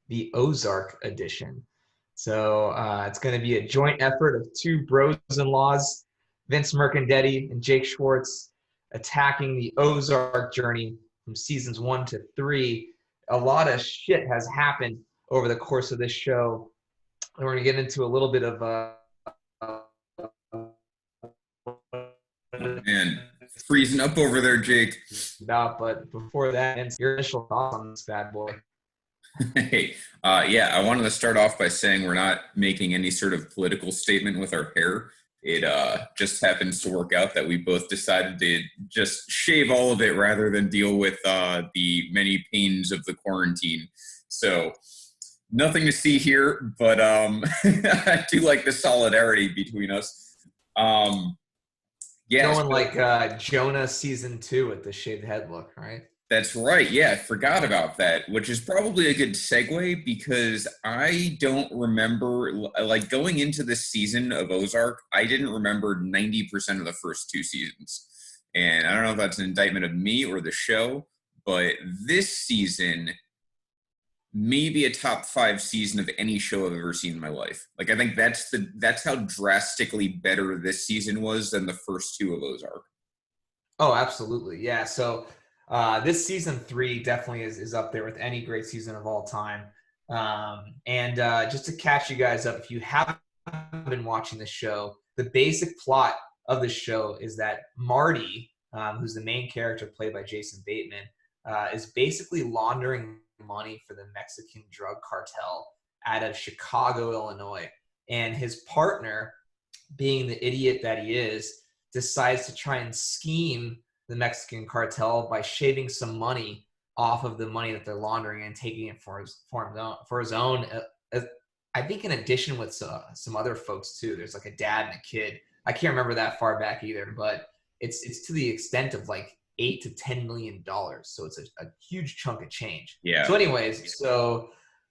the Ozark edition. So it's going to be a joint effort of two bros-in-laws, Vince Mercandetti and Jake Schwartz, attacking the Ozark journey from seasons 1 to 3. A lot of shit has happened over the course of this show. And we're going to get into a little bit of Man, freezing up over there, Jake. but before that, your initial thoughts on this bad boy. Hey, I wanted to start off by saying we're not making any sort of political statement with our hair. It just happens to work out that we both decided to just shave all of it rather than deal with the many pains of the quarantine. So nothing to see here, but I do like the solidarity between us. Going like Jonah season 2 with the shaved head look, right? That's right. Yeah, I forgot about that, which is probably a good segue because I don't remember, like going into this season of Ozark, I didn't remember 90% of the first 2 seasons. And I don't know if that's an indictment of me or the show, but this season may be a top 5 season of any show I've ever seen in my life. Like, I think that's how drastically better this season was than the first 2 of Ozark. Oh, absolutely. Yeah. So this season 3 definitely is up there with any great season of all time. And just to catch you guys up, if you haven't been watching the show, the basic plot of the show is that Marty, who's the main character played by Jason Bateman, is basically laundering money for the Mexican drug cartel out of Chicago, Illinois. And his partner, being the idiot that he is, decides to try and scheme the Mexican cartel by shaving some money off of the money that they're laundering and taking it for his own. I think in addition with some other folks too. There's like a dad and a kid. I can't remember that far back either, but it's to the extent of like $8 to $10 million. So it's a huge chunk of change. Yeah. So anyways,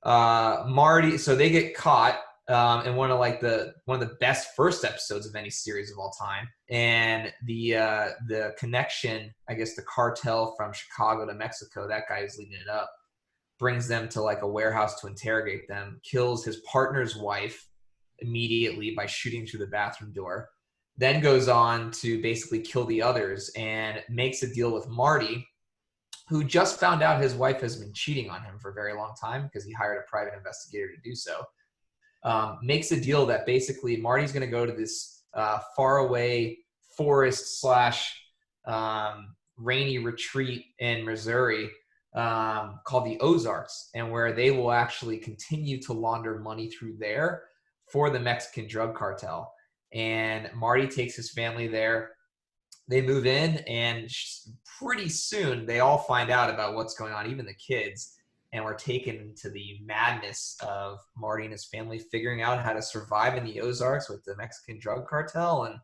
Marty, so they get caught in one of the best first episodes of any series of all time. And the connection, I guess the cartel from Chicago to Mexico, that guy is leading it up, brings them to like a warehouse to interrogate them, kills his partner's wife immediately by shooting through the bathroom door, then goes on to basically kill the others and makes a deal with Marty, who just found out his wife has been cheating on him for a very long time because he hired a private investigator to do so. Makes a deal that basically Marty's going to go to this faraway forest / rainy retreat in Missouri called the Ozarks, and where they will actually continue to launder money through there for the Mexican drug cartel. And Marty takes his family there. They move in, and pretty soon they all find out about what's going on, even the kids. And we're taken into the madness of Marty and his family figuring out how to survive in the Ozarks with the Mexican drug cartel, and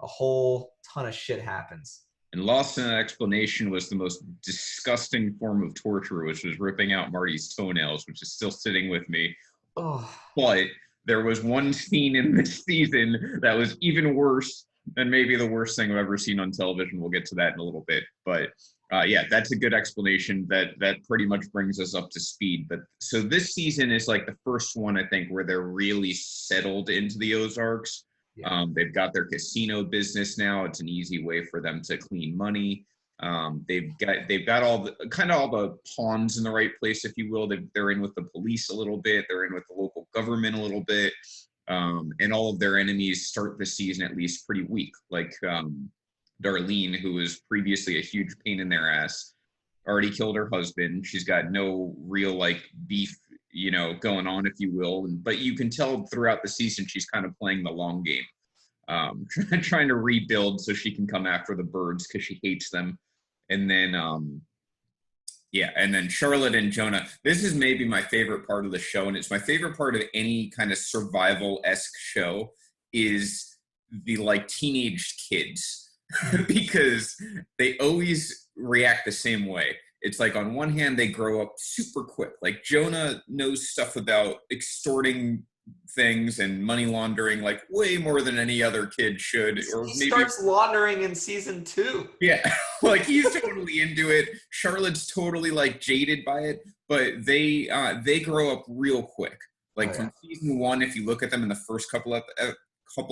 a whole ton of shit happens. And lost in an explanation was the most disgusting form of torture, which was ripping out Marty's toenails, which is still sitting with me. Oh. But there was one scene in this season that was even worse than maybe the worst thing I've ever seen on television. We'll get to that in a little bit. But that's a good explanation that pretty much brings us up to speed. But so this season is like the first one, I think, where they're really settled into the Ozarks. Yeah. They've got their casino business now. It's an easy way for them to clean money. They've got all the pawns in the right place, if you will. They're in with the police a little bit. They're in with the local government a little bit. And all of their enemies start the season at least pretty weak. Like Darlene, who was previously a huge pain in their ass, already killed her husband. She's got no real like beef, going on, if you will. But you can tell throughout the season she's kind of playing the long game, trying to rebuild so she can come after the birds because she hates them. And then, and then Charlotte and Jonah. This is maybe my favorite part of the show, and it's my favorite part of any kind of survival-esque show is the like teenage kids because they always react the same way. It's like on one hand, they grow up super quick. Like Jonah knows stuff about extorting things and money laundering like way more than any other kid should, or He maybe. starts laundering in season 2. Yeah, like he's totally into it. Charlotte's totally like jaded by it, but they grow up real quick. Oh Like yeah. from season one, if you look at them in the first couple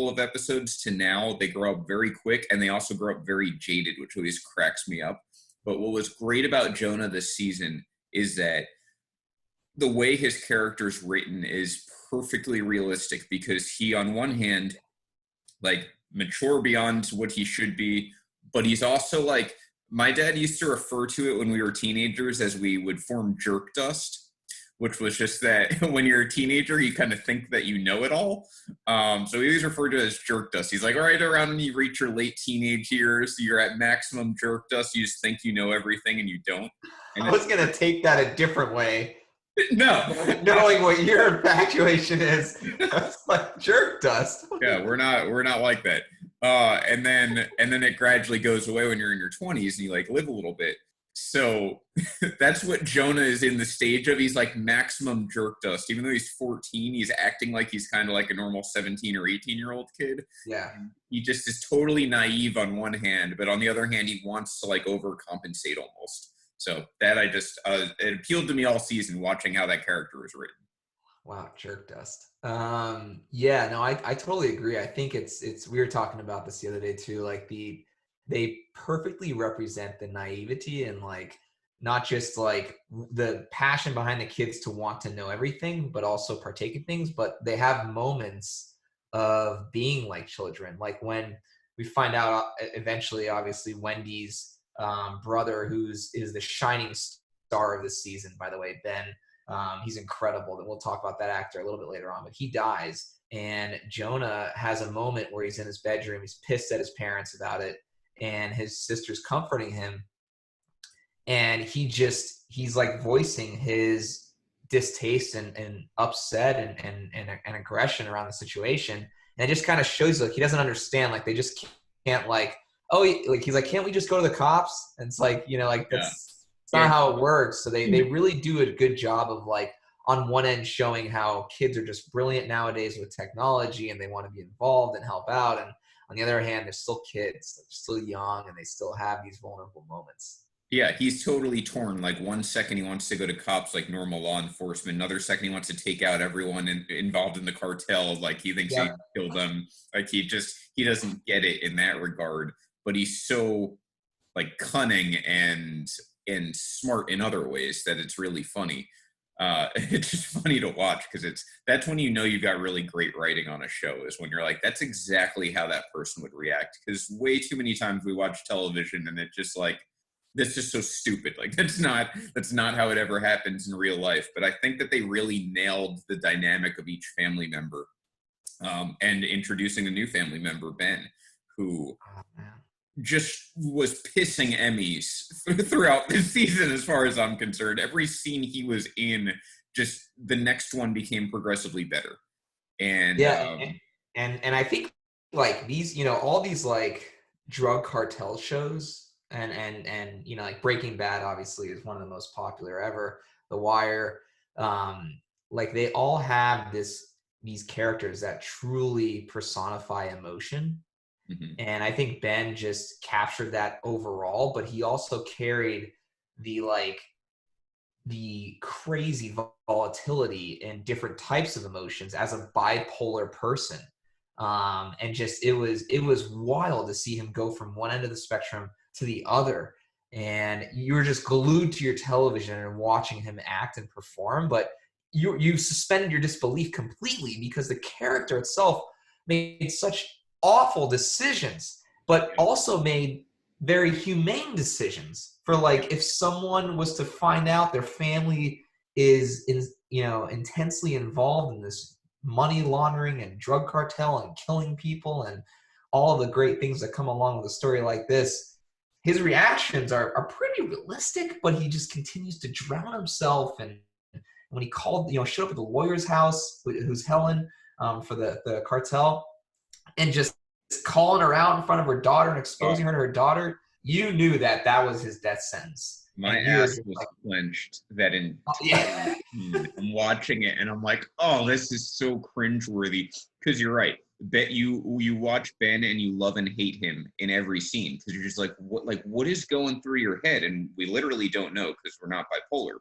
of episodes to now, they grow up very quick, and they also grow up very jaded, which always cracks me up. But what was great about Jonah this season is that the way his character's written is perfectly realistic, because he, on one hand, like mature beyond what he should be, but he's also like, my dad used to refer to it when we were teenagers as we would form jerk dust, which was just that when you're a teenager, you kind of think that you know it all. So he always referred to it as jerk dust. He's like, right around when you reach your late teenage years, you're at maximum jerk dust. You just think you know everything and you don't. And I was gonna take that a different way. no, Knowing what your infatuation is, it's like jerk dust. yeah, we're not like that. And then it gradually goes away when you're in your 20s and you like live a little bit. So that's what Jonah is in the stage of. He's like maximum jerk dust. Even though he's 14, he's acting like he's kind of like a normal 17 or 18-year-old kid. Yeah. He just is totally naive on one hand, but on the other hand, he wants to like overcompensate almost. So that it appealed to me all season watching how that character was written. Wow, jerk dust. Yeah, no, I totally agree. I think it's we were talking about this the other day too. Like they perfectly represent the naivety and like not just like the passion behind the kids to want to know everything, but also partake in things. But they have moments of being like children. Like when we find out eventually, obviously, Wendy's brother, is the shining star of this season, by the way, Ben. He's incredible. And we'll talk about that actor a little bit later on, but he dies. And Jonah has a moment where he's in his bedroom. He's pissed at his parents about it. And his sister's comforting him. And he's like voicing his distaste and upset and aggression around the situation. And it just kind of shows like he doesn't understand. Like they just can't like, like he's like, can't we just go to the cops? And it's like, like Yeah. it's not how it works. So they really do a good job of like on one end showing how kids are just brilliant nowadays with technology and they want to be involved and help out. And on the other hand, they're still kids, they're still young, and they still have these vulnerable moments. Yeah, he's totally torn. Like one second he wants to go to cops like normal law enforcement. Another second he wants to take out everyone involved in the cartel. Like he thinks he Yep. can kill them. Like he doesn't get it in that regard. But he's so like cunning and smart in other ways that it's really funny. It's just funny to watch because that's when you know you've got really great writing on a show, is when you're like, that's exactly how that person would react. Because way too many times we watch television and it just like, that's just so stupid. Like that's not how it ever happens in real life. But I think that they really nailed the dynamic of each family member, and introducing a new family member, Ben, who Oh, man. just was pissing Emmys throughout this season, as far as I'm concerned. Every scene he was in, just the next one became progressively better. And Yeah, and I think like these, all these like drug cartel shows and like Breaking Bad obviously is one of the most popular ever. The Wire, like they all have these characters that truly personify emotion. mhm, And I think Ben just captured that overall, but he also carried the like the crazy volatility in different types of emotions as a bipolar person. And just it was wild to see him go from one end of the spectrum to the other. And you were just glued to your television and watching him act and perform, but you suspended your disbelief completely because the character itself made such awful decisions, but also made very humane decisions for like if someone was to find out their family is intensely involved in this money laundering and drug cartel and killing people and all of the great things that come along with a story like this. His reactions are pretty realistic, but he just continues to drown himself. And when he called, showed up at the lawyer's house, who's Helen, for the cartel, and just calling her out in front of her daughter and exposing her to her daughter, you knew that was his death sentence. my And you were ass just was like, clenched that oh, entire yeah. scene. I'm watching it, and I'm like, oh, this is so cringeworthy. Because you're right. Bet you watch Ben and you love and hate him in every scene because you're just what is going through your head? And we literally don't know because we're not bipolar.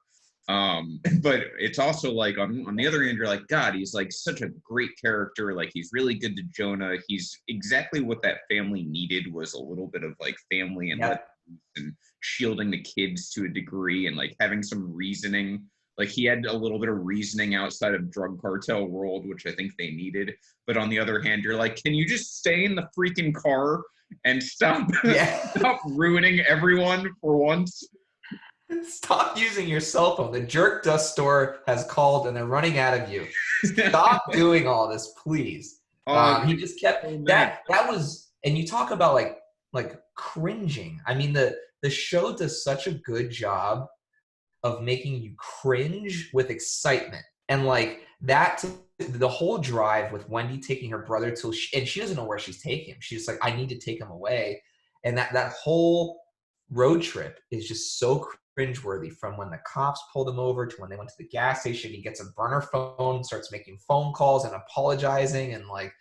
But it's also like on the other hand, you're like, God, he's like such a great character. Like he's really good to Jonah. He's exactly what that family needed, was a little bit of like family and Yep. and shielding the kids to a degree and like having some reasoning. Like he had a little bit of reasoning outside of drug cartel world, which I think they needed. But on the other hand, you're like, can you just stay in the freaking car and stop Yeah. stop ruining everyone for once? Stop using your cell phone. The jerk dust store has called and they're running out of you. Stop doing all this, please. Oh, He just kept so mad. that was, and you talk about like cringing. I mean, the show does such a good job of making you cringe with excitement. And like that, the whole drive with Wendy taking her brother till and she doesn't know where she's taking him. She's just like, I need to take him away. And that whole road trip is just so cringeworthy, from when the cops pulled him over to when they went to the gas station. He gets a burner phone, starts making phone calls and apologizing. And like,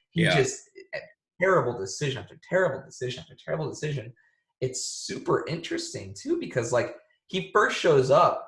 he Yeah. just, terrible decision after terrible decision after terrible decision. It's super interesting too, because like, he first shows up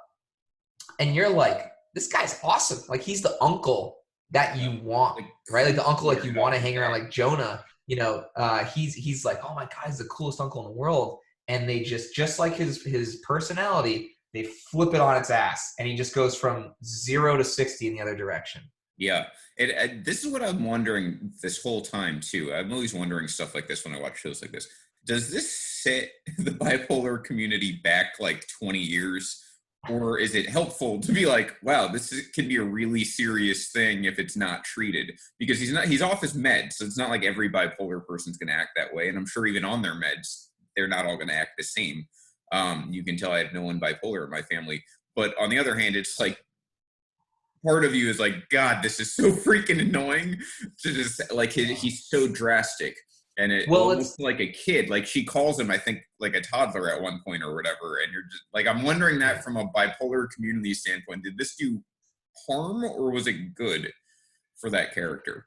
and you're like, this guy's awesome. Like he's the uncle that you want, Like, right? Like the uncle like you figured out want to the hang around, guy. like Jonah. He's like, oh my God, he's the coolest uncle in the world. And they just like his personality, they flip it on its ass, and he just goes from 0 to 60 in the other direction. Yeah. This is what I'm wondering this whole time too. I'm always wondering stuff like this when I watch shows like this. Does this set the bipolar community back like 20 years? Or is it helpful to be like, wow, can be a really serious thing if it's not treated? Because he's off his meds. So it's not like every bipolar person's going to act that way. And I'm sure even on their meds, they're not all going to act the same. You can tell I have no one bipolar in my family. But on the other hand, it's like, part of you is like, God, this is so freaking annoying. To just like he's so drastic, and it Well, almost it's like a kid. Like she calls him, I think, like a toddler at one point or whatever. And you're just like, I'm wondering that yeah. from a bipolar community standpoint, did this do harm or was it good for that character?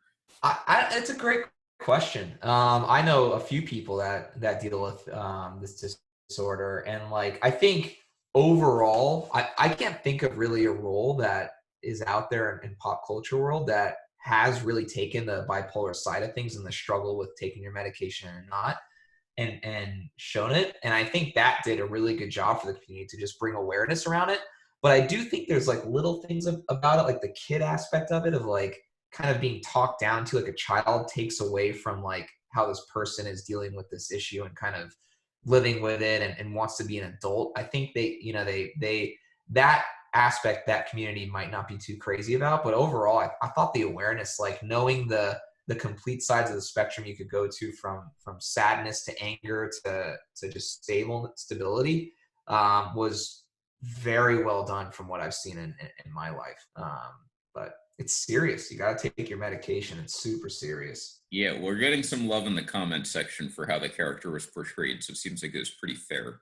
It's a great question. I know a few people that deal with this disorder, and like I think overall, I can't think of really a role that is out there in pop culture world that has really taken the bipolar side of things and the struggle with taking your medication or not, and shown it. And I think that did a really good job for the community to just bring awareness around it. But I do think there's like little things about it, like the kid aspect of it, of like kind of being talked down to, like a child takes away from like how this person is dealing with this issue and kind of living with it, and wants to be an adult. I think they that aspect, that community might not be too crazy about. But overall, I thought the awareness, like knowing the complete sides of the spectrum you could go to, from sadness to anger to just stability, was very well done from what I've seen in my life. But it's serious. You got to take your medication. It's super serious. Yeah, we're getting some love in the comments section for how the character was portrayed, so it seems like it was pretty fair.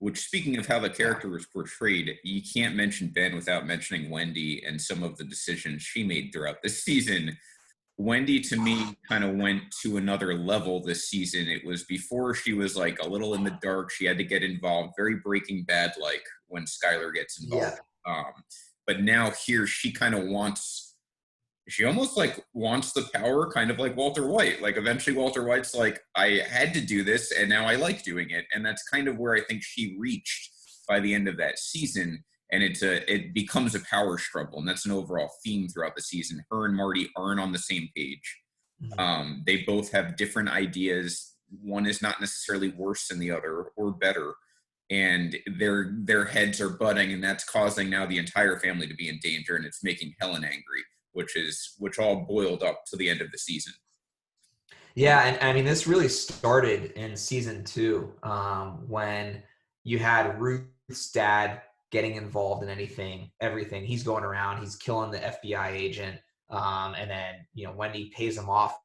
Which, speaking of how the Yeah. character was portrayed, you can't mention Ben without mentioning Wendy and some of the decisions she made throughout the season. Wendy, to me, kind of went to another level this season. It was before she was like a little in the dark. She had to get involved, very Breaking Bad like when Skylar gets Yeah. involved. But now here, she almost like wants the power, kind of like Walter White. Like eventually Walter White's like, I had to do this and now I like doing it. And that's kind of where I think she reached by the end of that season. And it becomes a power struggle. And that's an overall theme throughout the season. Her and Marty aren't on the same page. Mhm. They both have different ideas. One is not necessarily worse than the other or better. And their heads are butting, and that's causing now the entire family to be in danger, and it's making Helen angry, which all boiled up to the end of the season. Yeah, and I mean, this really started in season 2, when you had Ruth's dad getting involved in everything. He's going around, he's killing the FBI agent, and then Wendy pays him off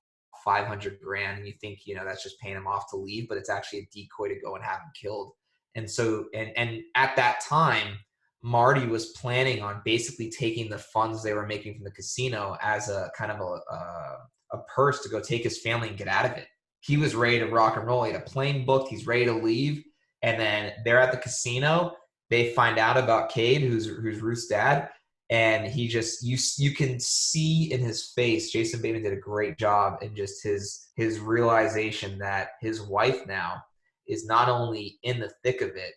500 grand, and you think that's just paying him off to leave, but it's actually a decoy to go and have him killed. And so, and at that time, Marty was planning on basically taking the funds they were making from the casino as a kind of a purse to go take his family and get out of it. He was ready to rock and roll. He had a plane booked. He's ready to leave. And then they're at the casino. They find out about Cade, who's Ruth's dad. And he just, you can see in his face, Jason Bateman did a great job in just his realization that his wife now is not only in the thick of it,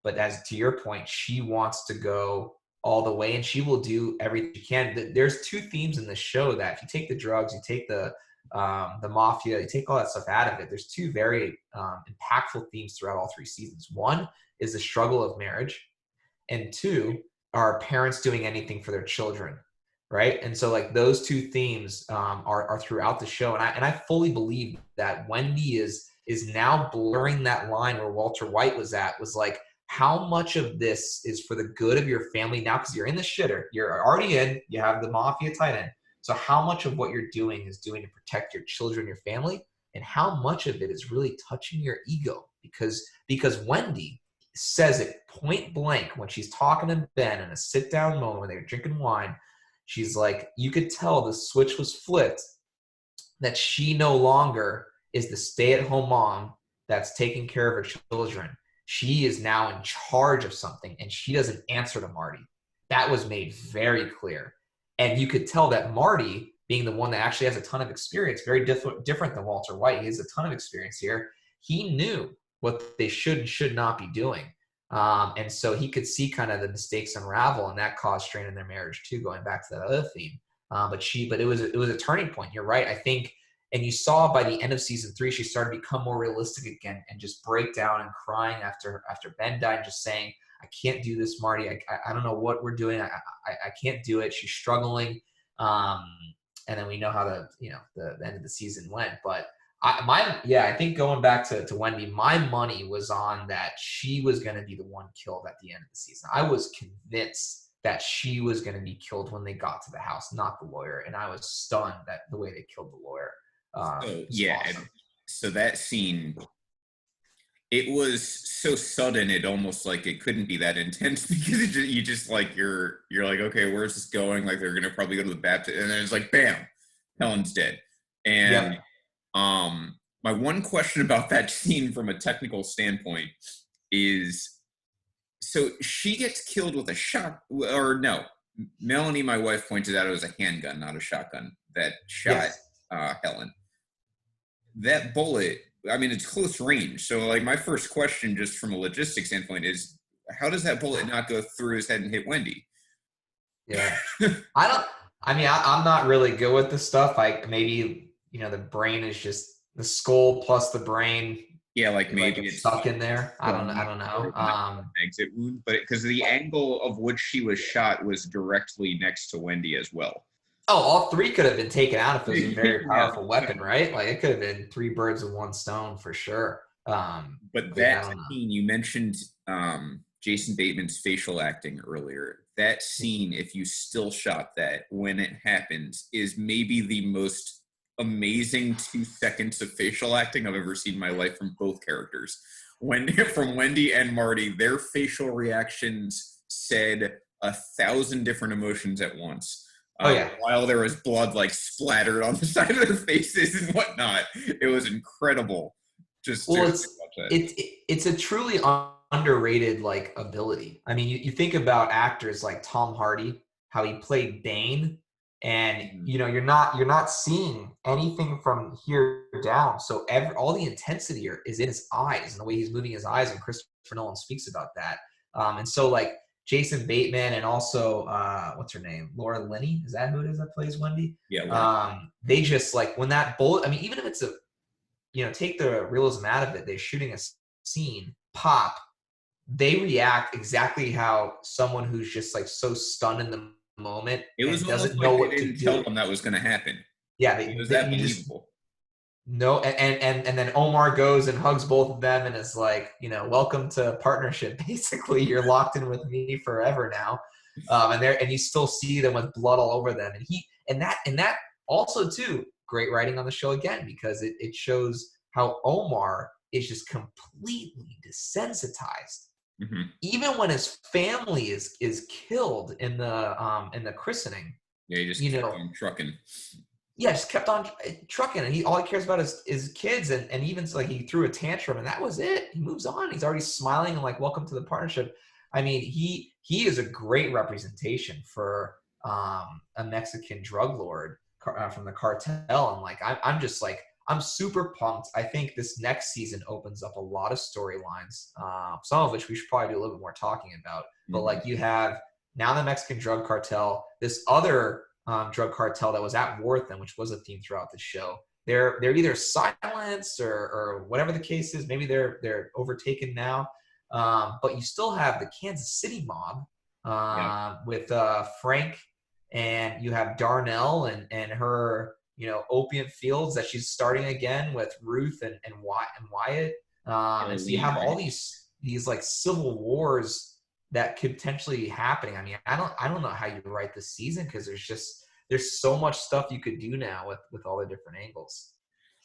but as to your point, she wants to go all the way, and she will do everything she can. There's two themes in the show that if you take the drugs, you take the mafia, you take all that stuff out of it, there's two very impactful themes throughout all three seasons. One is the struggle of marriage, and two, are parents doing anything for their children, right? And so like those two themes are throughout the show, and I fully believe that Wendy is now blurring that line where Walter White was like, how much of this is for the good of your family now? Because you're in the shitter, you're already in, you have the mafia tight end. So how much of what you're doing is doing to protect your children, your family, and how much of it is really touching your ego? Because Wendy says it point blank when she's talking to Ben in a sit down moment when they're drinking wine. She's like, you could tell the switch was flipped, that she no longer is the stay at home mom that's taking care of her children. She is now in charge of something, and she doesn't answer to Marty. That was made very clear. And you could tell that Marty, being the one that actually has a ton of experience, very different than Walter White, he has a ton of experience here. He knew what they should and should not be doing. And so he could see kind of the mistakes unravel, and that caused strain in their marriage too, going back to that other theme. But it was a turning point. You're right. I think, and you saw by the end of season 3, she started to become more realistic again and just break down and crying after Ben died, just saying, I can't do this, Marty. I don't know what we're doing. I can't do it. She's struggling. And then we know how the end of the season went. But I think going back to Wendy, my money was on that she was going to be the one killed at the end of the season. I was convinced that she was going to be killed when they got to the house, not the lawyer. And I was stunned that the way they killed the lawyer. Awesome. So that scene, it was so sudden, it almost like it couldn't be that intense because you just like you're like, okay, where's this going? Like they're gonna probably go to the Baptist, and then it's like, bam, Helen's dead. And Yep. My one question about that scene from a technical standpoint is, so she gets killed with a shot, or no? Melanie, my wife, pointed out it was a handgun, not a shotgun, that shot Helen. That bullet, I mean, it's close range. So, like, my first question, just from a logistics standpoint, is how does that bullet not go through his head and hit Wendy? Yeah. I'm not really good with this stuff. Like maybe, the brain is just the skull plus the brain. Yeah, like maybe it's stuck in there. I don't know. Exit wound, but because the angle of which she was shot was directly next to Wendy as well. Oh, all three could have been taken out if it was a very powerful weapon, right? Like it could have been 3 birds with 1 stone for sure. But that scene, you mentioned Jason Bateman's facial acting earlier. That scene, if you still shot that when it happens, is maybe the most amazing 2 seconds of facial acting I've ever seen in my life from both characters. From Wendy and Marty, their facial reactions said 1,000 different emotions at once. While there was blood like splattered on the side of their faces and whatnot, it was incredible. It's a truly underrated like ability. I mean, you think about actors like Tom Hardy, how he played Bane, and you're not seeing anything from here down. So all the intensity is in his eyes and the way he's moving his eyes, and Christopher Nolan speaks about that. And so like Jason Bateman and also what's her name, Laura Linney, is that who it is that plays Wendy? Yeah. They just like when that bullet. I mean, even if it's take the realism out of it, they're shooting a scene, pop. They react exactly how someone who's just like so stunned in the moment. It was doesn't know what to do. Tell them that was going to happen. Yeah, it was that believable. No, and then Omar goes and hugs both of them and is like, welcome to partnership. Basically, you're locked in with me forever now. And you still see them with blood all over them. And that also too, great writing on the show again, because it shows how Omar is just completely desensitized Hmm. even when his family is killed in the christening, Yeah, he just you kept know, on trucking. yeah, just kept on trucking, and he all he cares about is kids, and even so, like he threw a tantrum, and that was it. He moves on. He's already smiling and like, welcome to the partnership. I mean, he is a great representation for a Mexican drug lord from the cartel, and like I'm just like I'm super pumped. I think this next season opens up a lot of storylines, some of which we should probably do a little bit more talking about. But Hmm. like you have now the Mexican drug cartel, this other drug cartel that was at war with them, which was a theme throughout the show. They're either silenced or whatever the case is. Maybe they're overtaken now, but you still have the Kansas City mob Yeah. with Frank, and you have Darnell and her opium fields that she's starting again with Ruth and Wyatt. And so you Elite, have all right? these like civil wars that could potentially be happening. I mean, I don't know how you write this season because there's so much stuff you could do now with all the different angles.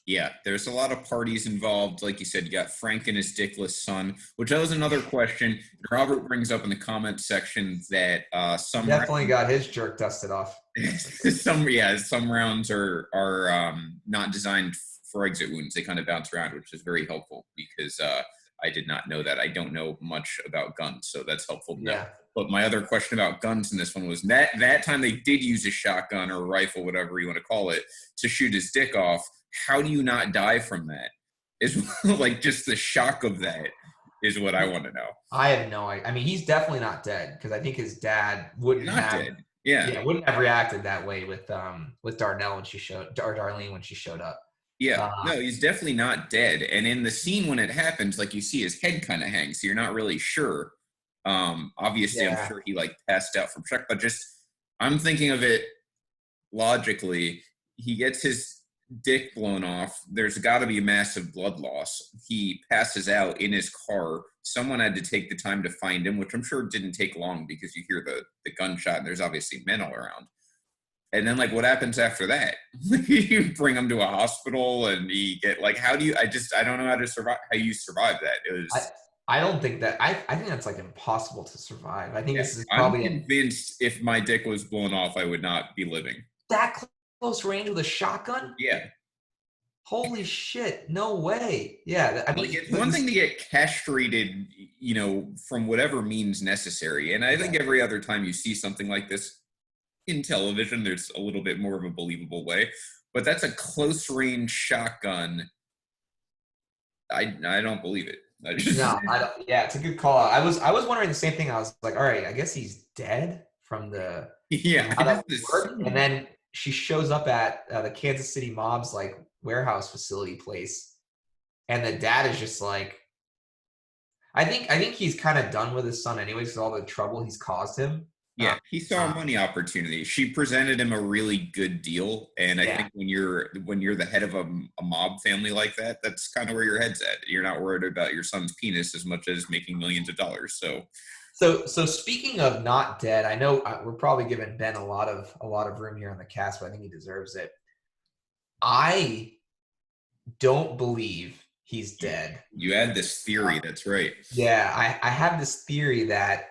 Yeah, there's a lot of parties involved. Like you said, you got Frank and his dickless son, which that was another question. Robert brings up in the comments section that He some definitely got his jerk dusted off. some rounds are not designed for exit wounds. They kind of bounce around, which is very helpful because I did not know that. I don't know much about guns, so that's helpful to know. Yeah. But my other question about guns in this one was that time they did use a shotgun or a rifle, whatever you want to call it, to shoot his dick off. How do you not die from that? Is like just the shock of that is what I want to know. I have no idea. I mean, he's definitely not dead because I think his dad He's wouldn't not have, dead. Yeah. yeah, wouldn't have reacted that way with Darnell or Darlene when she showed up. Yeah, Uh, no, he's definitely not dead. And in the scene when it happens, like you see his head kind of hangs, so you're not really sure. Obviously, I'm yeah, sure he like passed out from shock, but just I'm thinking of it logically. He gets his dick blown off. There's got to be massive blood loss. He passes out in his car. Someone had to take the time to find him, which I'm sure didn't take long because you hear the gunshot and there's obviously men all around. And then like what happens after that? You bring him to a hospital and he get like how do you I don't know how to survive how you survive that. It I was I don't think that I think that's like impossible to survive. I think yeah. this is I'm probably convinced if my dick was blown off, I would not be living. that close range with a shotgun. Yeah. Holy shit! No way. Yeah, I Like mean, it's one thing to get castrated, from whatever means necessary. And I yeah. think every other time you see something like this in television, there's a little bit more of a believable way. But that's a close range shotgun. I don't believe it. I just No, I don't. Yeah, it's a good call. I was wondering the same thing. I was like, all right, I guess he's dead from yeah, I how that just would work. And assumed. then she shows up at the Kansas City mob's like warehouse facility place, and the dad is just like, I think he's kind of done with his son anyways because all the trouble he's caused him. Yeah, Uh, he saw a uh, money opportunity. She presented him a really good deal, and I yeah. think when you're the head of a mob family like that, that's kind of where your head's at. You're not worried about your son's penis as much as making millions of dollars. So So speaking of not dead, I know we're probably giving Ben a lot of room here on the cast, but I think he deserves it. I don't believe he's you dead. you had this theory. That's right. Yeah, I have this theory that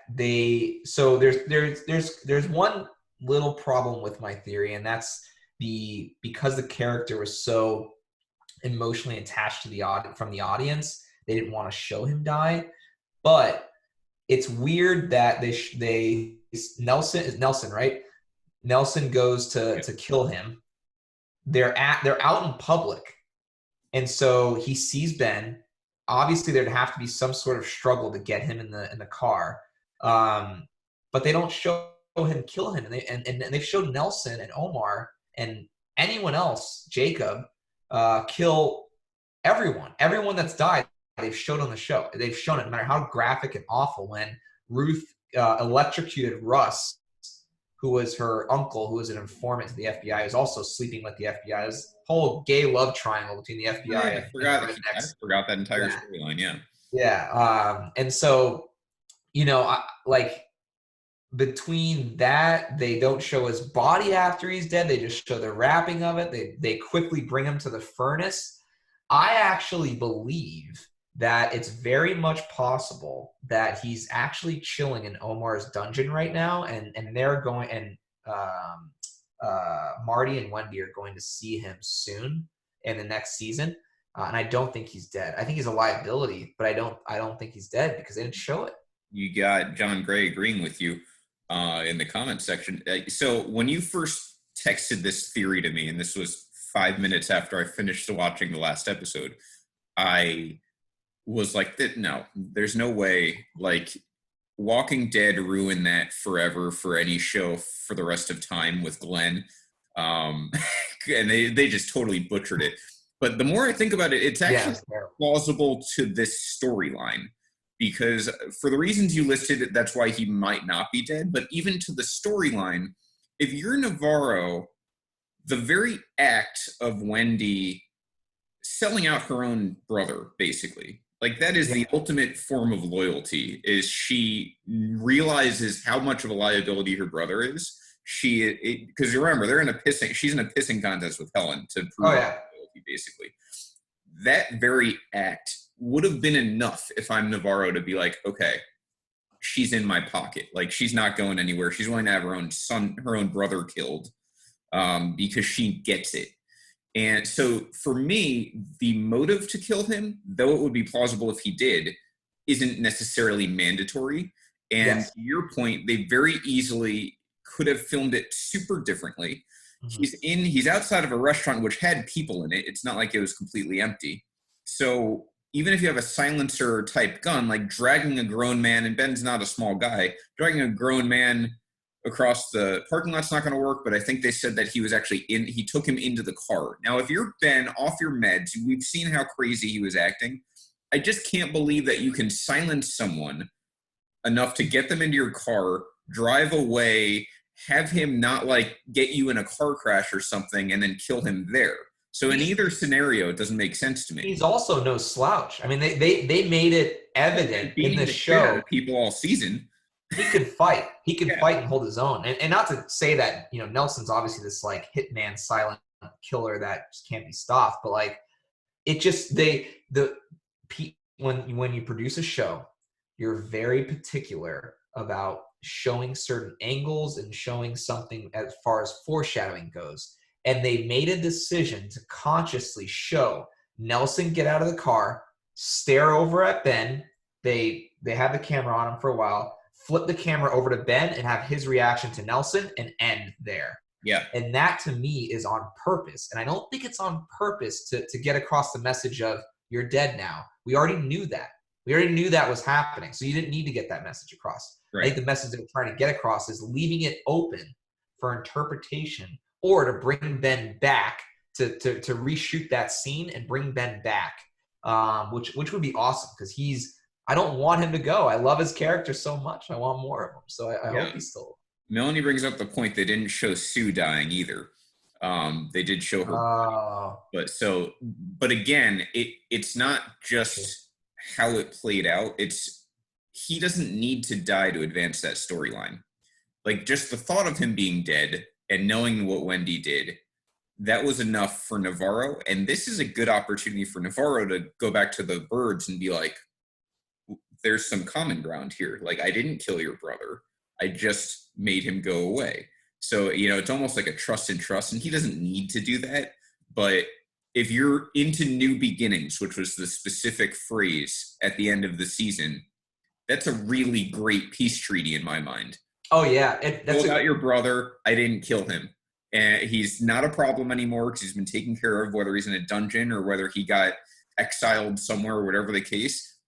so there's one little problem with my theory, and that's because the character was so emotionally attached to from the audience, they didn't want to show him die. But it's weird that they Nelson is Nelson, right? Nelson goes Yeah, to kill him. They're out in public. And so he sees Ben. Obviously, there'd have to be some sort of struggle to get him in the car, but they don't show him kill him, and they've showed Nelson and Omar and anyone else, Jacob, kill everyone that's died. They've showed on the show. They've shown it, no matter how graphic and awful. When Ruth electrocuted Russ, who was her uncle, who was an informant to the FBI, who's also sleeping with the FBI. There's a whole gay love triangle between the oh, FBI yeah, and the I rednecks. forgot that entire Yeah, storyline. Yeah, yeah. And so, like between that, they don't show his body after he's dead. They just show the wrapping of it. They quickly bring him to the furnace. I actually believe that it's very much possible that he's actually chilling in Omar's dungeon right now, and they're going and um, Marty and Wendy are going to see him soon in the next season. And I don't think he's dead. I think he's a liability, but I don't think he's dead because they didn't show it. You got John Gray agreeing with you in the comment section. So when you first texted this theory to me, and this was 5 minutes after I finished watching the last episode, I was like, no, there's no way. Like, Walking Dead ruined that forever for any show for the rest of time with Glenn. Um, and they just totally butchered it. But the more I think about it, it's actually plausible to this storyline because for the reasons you listed, that's why he might not be dead. But even to the storyline, if you're Navarro, the very act of Wendy selling out her own brother, basically, like that is the ultimate form of loyalty, is she realizes how much of a liability her brother is. Because you remember, she's in a pissing contest with Helen to prove loyalty, basically. That very act would have been enough if I'm Navarro to be like, okay, she's in my pocket. Like, she's not going anywhere. She's willing to have her own brother killed because she gets it. And so for me, the motive to kill him, though it would be plausible if he did, isn't necessarily mandatory. And to your point, they very easily could have filmed it super differently. Mm-hmm. He's outside of a restaurant which had people in it. It's not like it was completely empty. So even if you have a silencer type gun, like dragging a grown man, and Ben's not a small guy, dragging a grown man across the parking lot's not going to work, but I think they said that he was actually he took him into the car. Now, if you're Ben off your meds, we've seen how crazy he was acting. I just can't believe that you can silence someone enough to get them into your car, drive away, have him not like get you in a car crash or something, and then kill him there. So in either scenario, it doesn't make sense to me. He's also no slouch. I mean, they made it evident in the show. People all season. He could fight. He could fight and hold his own. And not to say that, Nelson's obviously this like hitman silent killer that just can't be stopped, but like it just when you produce a show, you're very particular about showing certain angles and showing something as far as foreshadowing goes. And they made a decision to consciously show Nelson get out of the car, stare over at Ben. They have the camera on him for a while, flip the camera over to Ben and have his reaction to Nelson and end there. Yeah. And that to me is on purpose. And I don't think it's on purpose to get across the message of you're dead now. We already knew that. We already knew that was happening. So you didn't need to get that message across. Right. I think the message they're trying to get across is leaving it open for interpretation or to bring Ben back to reshoot that scene and bring Ben back, which would be awesome because I don't want him to go. I love his character so much. I want more of him. So I hope he's still. Melanie brings up the point they didn't show Sue dying either. They did show her. But again, it's not just how it played out. He doesn't need to die to advance that storyline. Like, just the thought of him being dead and knowing what Wendy did, that was enough for Navarro. And this is a good opportunity for Navarro to go back to the birds and be like, there's some common ground here. Like, I didn't kill your brother. I just made him go away. So, it's almost like a trust and trust, and he doesn't need to do that. But if you're into new beginnings, which was the specific phrase at the end of the season, that's a really great peace treaty in my mind. Oh, yeah. That's about your brother. I didn't kill him. And he's not a problem anymore because he's been taken care of, whether he's in a dungeon or whether he got exiled somewhere or whatever the case.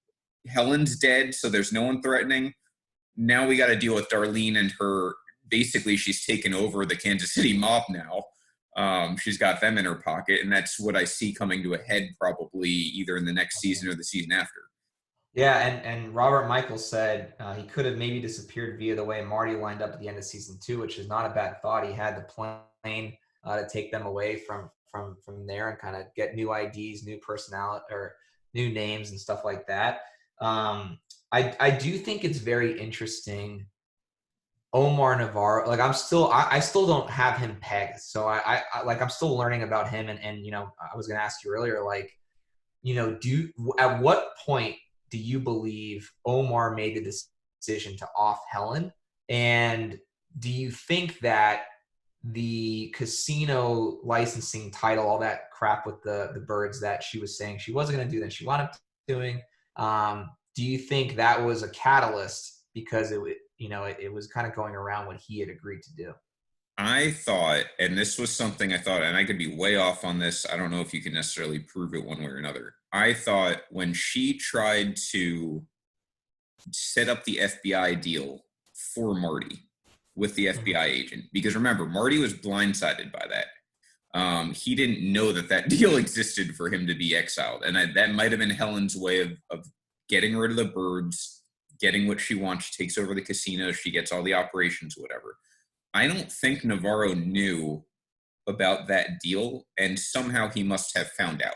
Helen's dead, so there's no one threatening. Now we got to deal with Darlene and her. Basically, she's taken over the Kansas City mob now. She's got them in her pocket, and that's what I see coming to a head probably either in the next season or the season after. Yeah, and Robert Michaels said he could have maybe disappeared via the way Marty lined up at the end of season 2, which is not a bad thought. He had the plane to take them away from there and kind of get new IDs, new personality, or new names and stuff like that. I do think it's very interesting. Omar Navarro, like I still don't have him pegged. So I'm still learning about him. And I was going to ask you earlier, like, at what point do you believe Omar made the decision to off Helen? And do you think that the casino licensing title, all that crap with the birds that she was saying she wasn't going to do, that she wound up doing, do you think that was a catalyst because it was kind of going around what he had agreed to do? I thought, and this was something I thought, and I could be way off on this. I don't know if you can necessarily prove it one way or another. I thought when she tried to set up the FBI deal for Marty with the FBI agent, because remember, Marty was blindsided by that. He didn't know that deal existed for him to be exiled. And that might have been Helen's way of getting rid of the birds, getting what she wants. She takes over the casino. She gets all the operations, whatever. I don't think Navarro knew about that deal, and somehow he must have found out.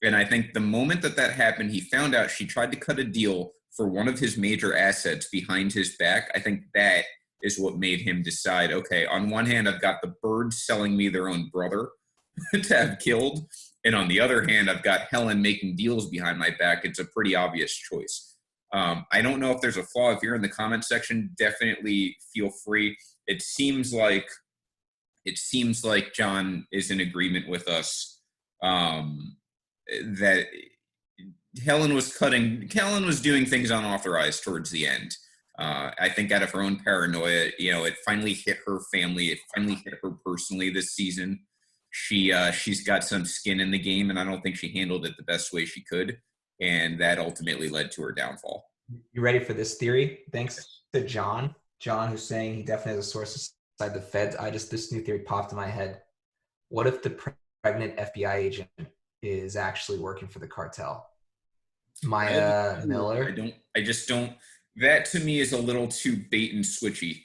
And I think the moment that happened, he found out she tried to cut a deal for one of his major assets behind his back. I think that is what made him decide, okay, on one hand, I've got the birds selling me their own brother to have killed. And on the other hand, I've got Helen making deals behind my back. It's a pretty obvious choice. I don't know if there's a flaw. If you're in the comment section, definitely feel free. It seems like John is in agreement with us that Helen was doing things unauthorized towards the end. I think out of her own paranoia, it finally hit her family. It finally hit her personally this season. She's got some skin in the game, and I don't think she handled it the best way she could. And that ultimately led to her downfall. You ready for this theory? Thanks to John. John, who's saying he definitely has a source inside the feds. This new theory popped in my head. What if the pregnant FBI agent is actually working for the cartel? Maya Miller? I just don't. That to me is a little too bait and switchy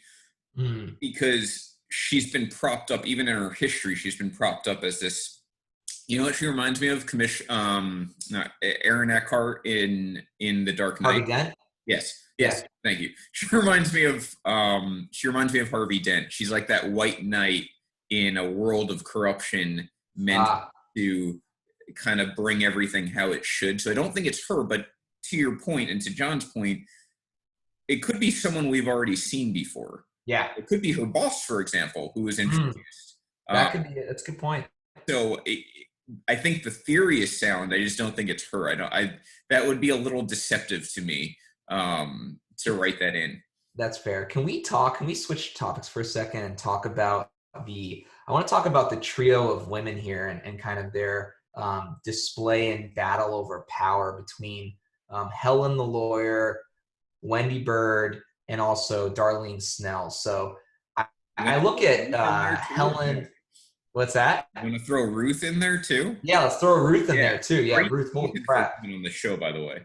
because she's been propped up, even in her history, she's been propped up as this. You know what she reminds me of? Aaron Eckhart in The Dark Knight. Harvey Dent? Yes. Thank you. She reminds me of Harvey Dent. She's like that white knight in a world of corruption meant to kind of bring everything how it should. So I don't think it's her, but to your point and to John's point, it could be someone we've already seen before. Yeah. It could be her boss, for example, who was introduced. That could be it. That's a good point. So I think the theory is sound. I just don't think it's her. That would be a little deceptive to me to write that in. That's fair. Can we switch topics for a second and talk about I want to talk about the trio of women here and kind of their display and battle over power between Helen the lawyer, Wendy Bird, and also Darlene Snell. So I look at Helen. What's that? I'm going to throw Ruth in there too. Yeah, let's throw Ruth in there too. Yeah, Ruth. Holy crap! On the show, by the way.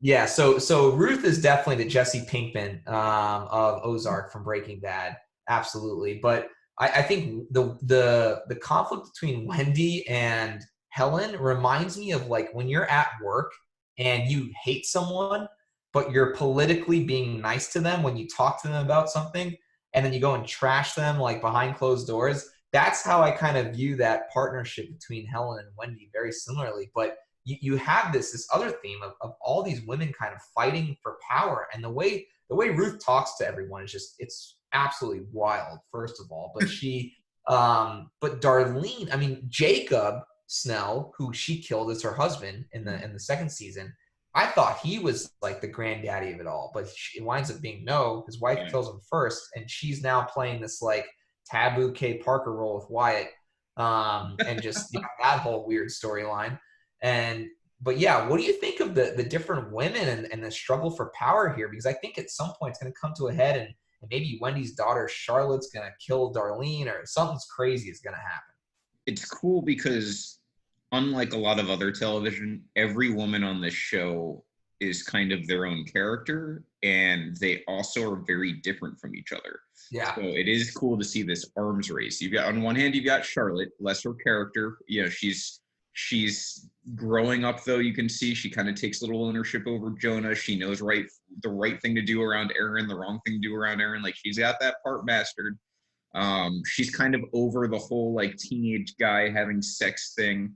Yeah, so Ruth is definitely the Jesse Pinkman of Ozark from Breaking Bad, absolutely. But I think the conflict between Wendy and Helen reminds me of like when you're at work and you hate someone, but you're politically being nice to them when you talk to them about something, and then you go and trash them like behind closed doors. That's how I kind of view that partnership between Helen and Wendy very similarly. But you have this other theme of all these women kind of fighting for power, and the way Ruth talks to everyone is just, it's absolutely wild, first of all. But but Darlene, I mean, Jacob Snell, who she killed as her husband in the second season, I thought he was like the granddaddy of it all, but it winds up being no. His wife kills him first, and she's now playing this like taboo Kay Parker role with Wyatt, and just that whole weird storyline. But yeah, what do you think of the different women and the struggle for power here? Because I think at some point it's going to come to a head, and maybe Wendy's daughter Charlotte's going to kill Darlene, or something's crazy is going to happen. It's cool because unlike a lot of other television, every woman on this show is kind of their own character, and they also are very different from each other. Yeah. So it is cool to see this arms race. You've got, on one hand, you've got Charlotte, lesser character. She's growing up, though. You can see she kind of takes little ownership over Jonah. She knows the right thing to do around Aaron, the wrong thing to do around Aaron. Like, she's got that part mastered. She's kind of over the whole like teenage guy having sex thing.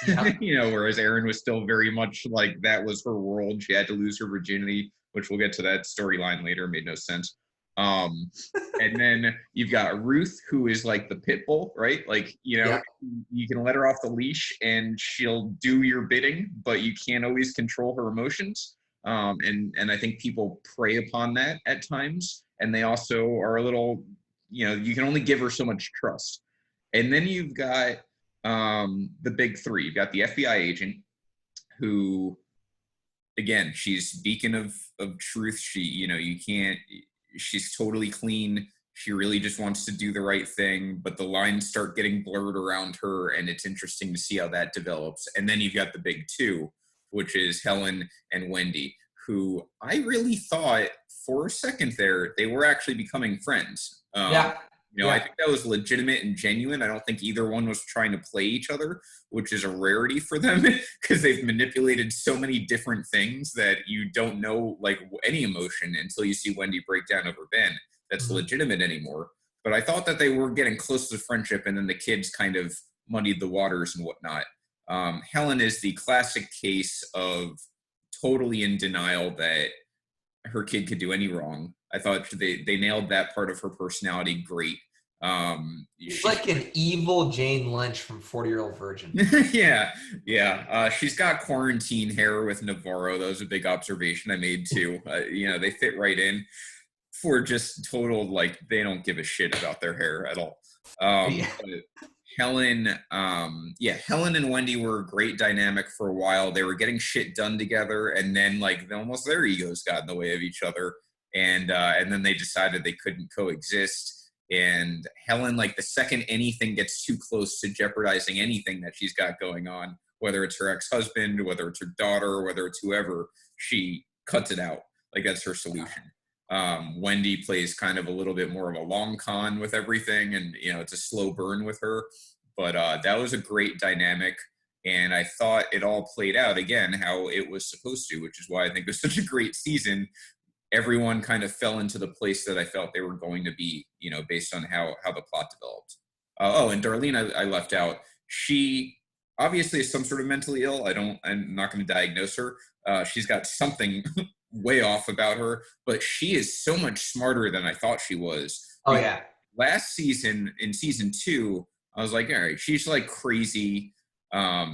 Yep. Whereas Erin was still very much like that was her world. She had to lose her virginity, which we'll get to that storyline later. Made no sense. Um, and then you've got Ruth, who is like the pit bull, right? Like, Yep. you can let her off the leash and she'll do your bidding, but you can't always control her emotions. And I think people prey upon that at times. And they also are a little, you can only give her so much trust. And then you've got the big three. You've got the FBI agent who, again, she's beacon of truth. She, you can't, she's totally clean. She really just wants to do the right thing, but the lines start getting blurred around her, and it's interesting to see how that develops. And then you've got the big two, which is Helen and Wendy, who I really thought for a second there they were actually becoming friends. Yeah. I Yeah. think that was legitimate and genuine. I don't think either one was trying to play each other, which is a rarity for them because they've manipulated so many different things that you don't know like any emotion until you see Wendy break down over Ben that's Mhm. legitimate anymore. But I thought that they were getting close to friendship, and then the kids kind of muddied the waters and whatnot. Helen is the classic case of totally in denial that her kid could do any wrong. I thought they nailed that part of her personality great. She's She's like an evil Jane Lynch from 40-Year-Old Virgin. yeah, yeah. She's got quarantine hair with Navarro. That was a big observation I made too. They fit right in for just total like they don't give a shit about their hair at all. Yeah. But Helen, Helen and Wendy were a great dynamic for a while. They were getting shit done together, and then like almost their egos got in the way of each other, and then they decided they couldn't coexist. And Helen, like the second anything gets too close to jeopardizing anything that she's got going on, whether it's her ex-husband, whether it's her daughter, whether it's whoever, she cuts it out. Like that's her solution. Wendy plays kind of a little bit more of a long con with everything, and it's a slow burn with her. But that was a great dynamic, and I thought it all played out again how it was supposed to, which is why I think it was such a great season. Everyone kind of fell into the place that I felt they were going to be, based on how the plot developed. And Darlene, I left out. She obviously is some sort of mentally ill. I'm not going to diagnose her. She's got something way off about her, but she is so much smarter than I thought she was. Oh yeah. Last season, in season 2, I was like, all right, she's like crazy.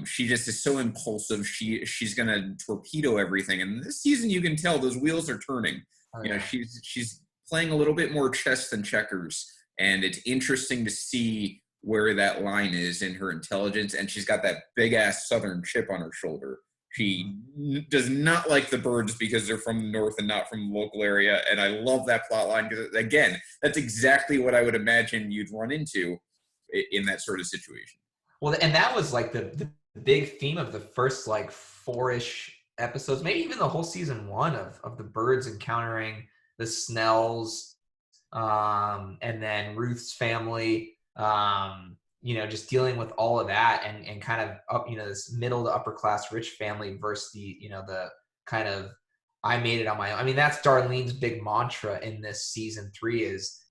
She just is so impulsive. She's gonna torpedo everything. And this season, you can tell those wheels are turning. Oh yeah. She's playing a little bit more chess than checkers, and it's interesting to see where that line is in her intelligence. And she's got that big ass Southern chip on her shoulder. She does not like the birds because they're from the north and not from the local area. And I love that plot line because, again, that's exactly what I would imagine you'd run into in that sort of situation. Well, and that was like the big theme of the first like 4-ish episodes, maybe even the whole season 1 of the birds encountering the Snells, and then Ruth's family, just dealing with all of that and kind of up, this middle to upper class rich family versus the kind of I made it on my own. I mean, that's Darlene's big mantra in this season 3 is,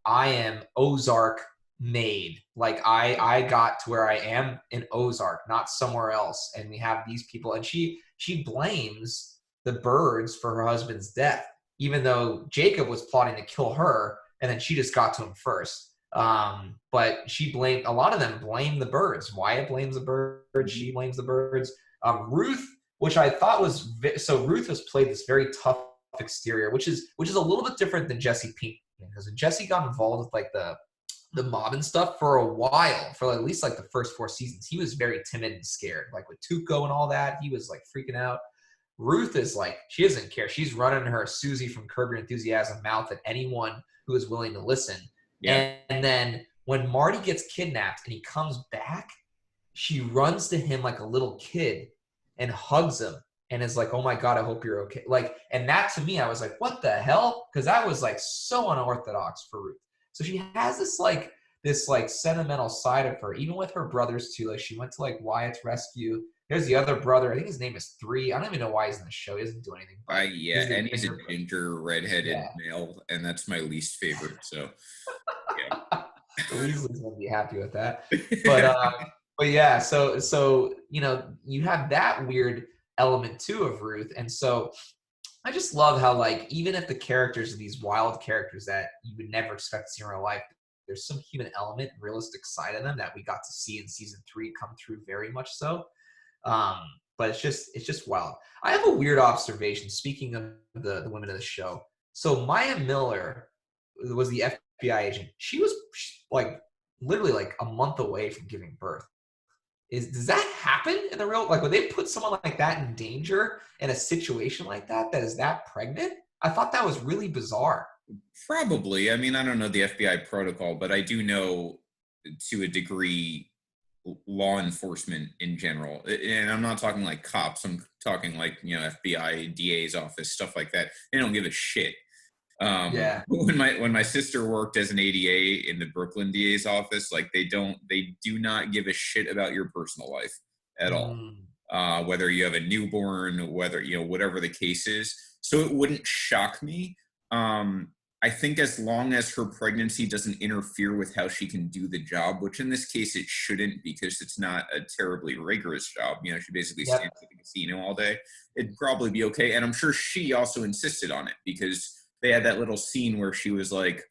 I am Ozark made. Like I got to where I am in Ozark, not somewhere else. And we have these people, and she blames the birds for her husband's death, even though Jacob was plotting to kill her, and then she just got to him first. But she blamed a lot of them blame the birds. Wyatt blames the birds. She blames the birds. Ruth, which I thought was so Ruth has played this very tough exterior, which is a little bit different than Jesse Pinkman, because when Jesse got involved with like the mob and stuff for a while, for at least like the first 4 seasons, he was very timid and scared. Like with Tuco and all that, he was like freaking out. Ruth is like, she doesn't care. She's running her Susie from Curb Your Enthusiasm mouth at anyone who is willing to listen. Yeah. And then when Marty gets kidnapped and he comes back, she runs to him like a little kid and hugs him and is like, oh my God, I hope you're okay. Like, and that to me, I was like, what the hell? Because that was like so unorthodox for Ruth. So she has this sentimental side of her, even with her brothers too. Like she went to like Wyatt's rescue. There's the other brother. I think his name is 3. I don't even know why he's in the show. He doesn't do anything. And he's a ginger redheaded male, and that's my least favorite. So, yeah. Weasley's gonna be happy with that. But But yeah, so you have that weird element too of Ruth, and so I just love how, like, even if the characters are these wild characters that you would never expect to see in real life, there's some human element, realistic side of them that we got to see in season 3 come through very much so. Um, but it's just wild. I have a weird observation. Speaking of the women of the show, so Maya Miller was the FBI agent. She was like literally like a month away from giving birth. Does that happen in the real, like, would they put someone like that in danger in a situation like that is that pregnant? I thought that was really bizarre. Probably. I mean, I don't know the FBI protocol, but I do know to a degree law enforcement in general. And I'm not talking like cops. I'm talking like, FBI, DA's office, stuff like that. They don't give a shit. Yeah. When my sister worked as an ADA in the Brooklyn DA's office, like they do not give a shit about your personal life at all. Mm, Whether you have a newborn, whether whatever the case is. So it wouldn't shock me. I think as long as her pregnancy doesn't interfere with how she can do the job, which in this case it shouldn't because it's not a terribly rigorous job. She basically yep. stands at the casino all day. It'd probably be okay. And I'm sure she also insisted on it because they had that little scene where she was like,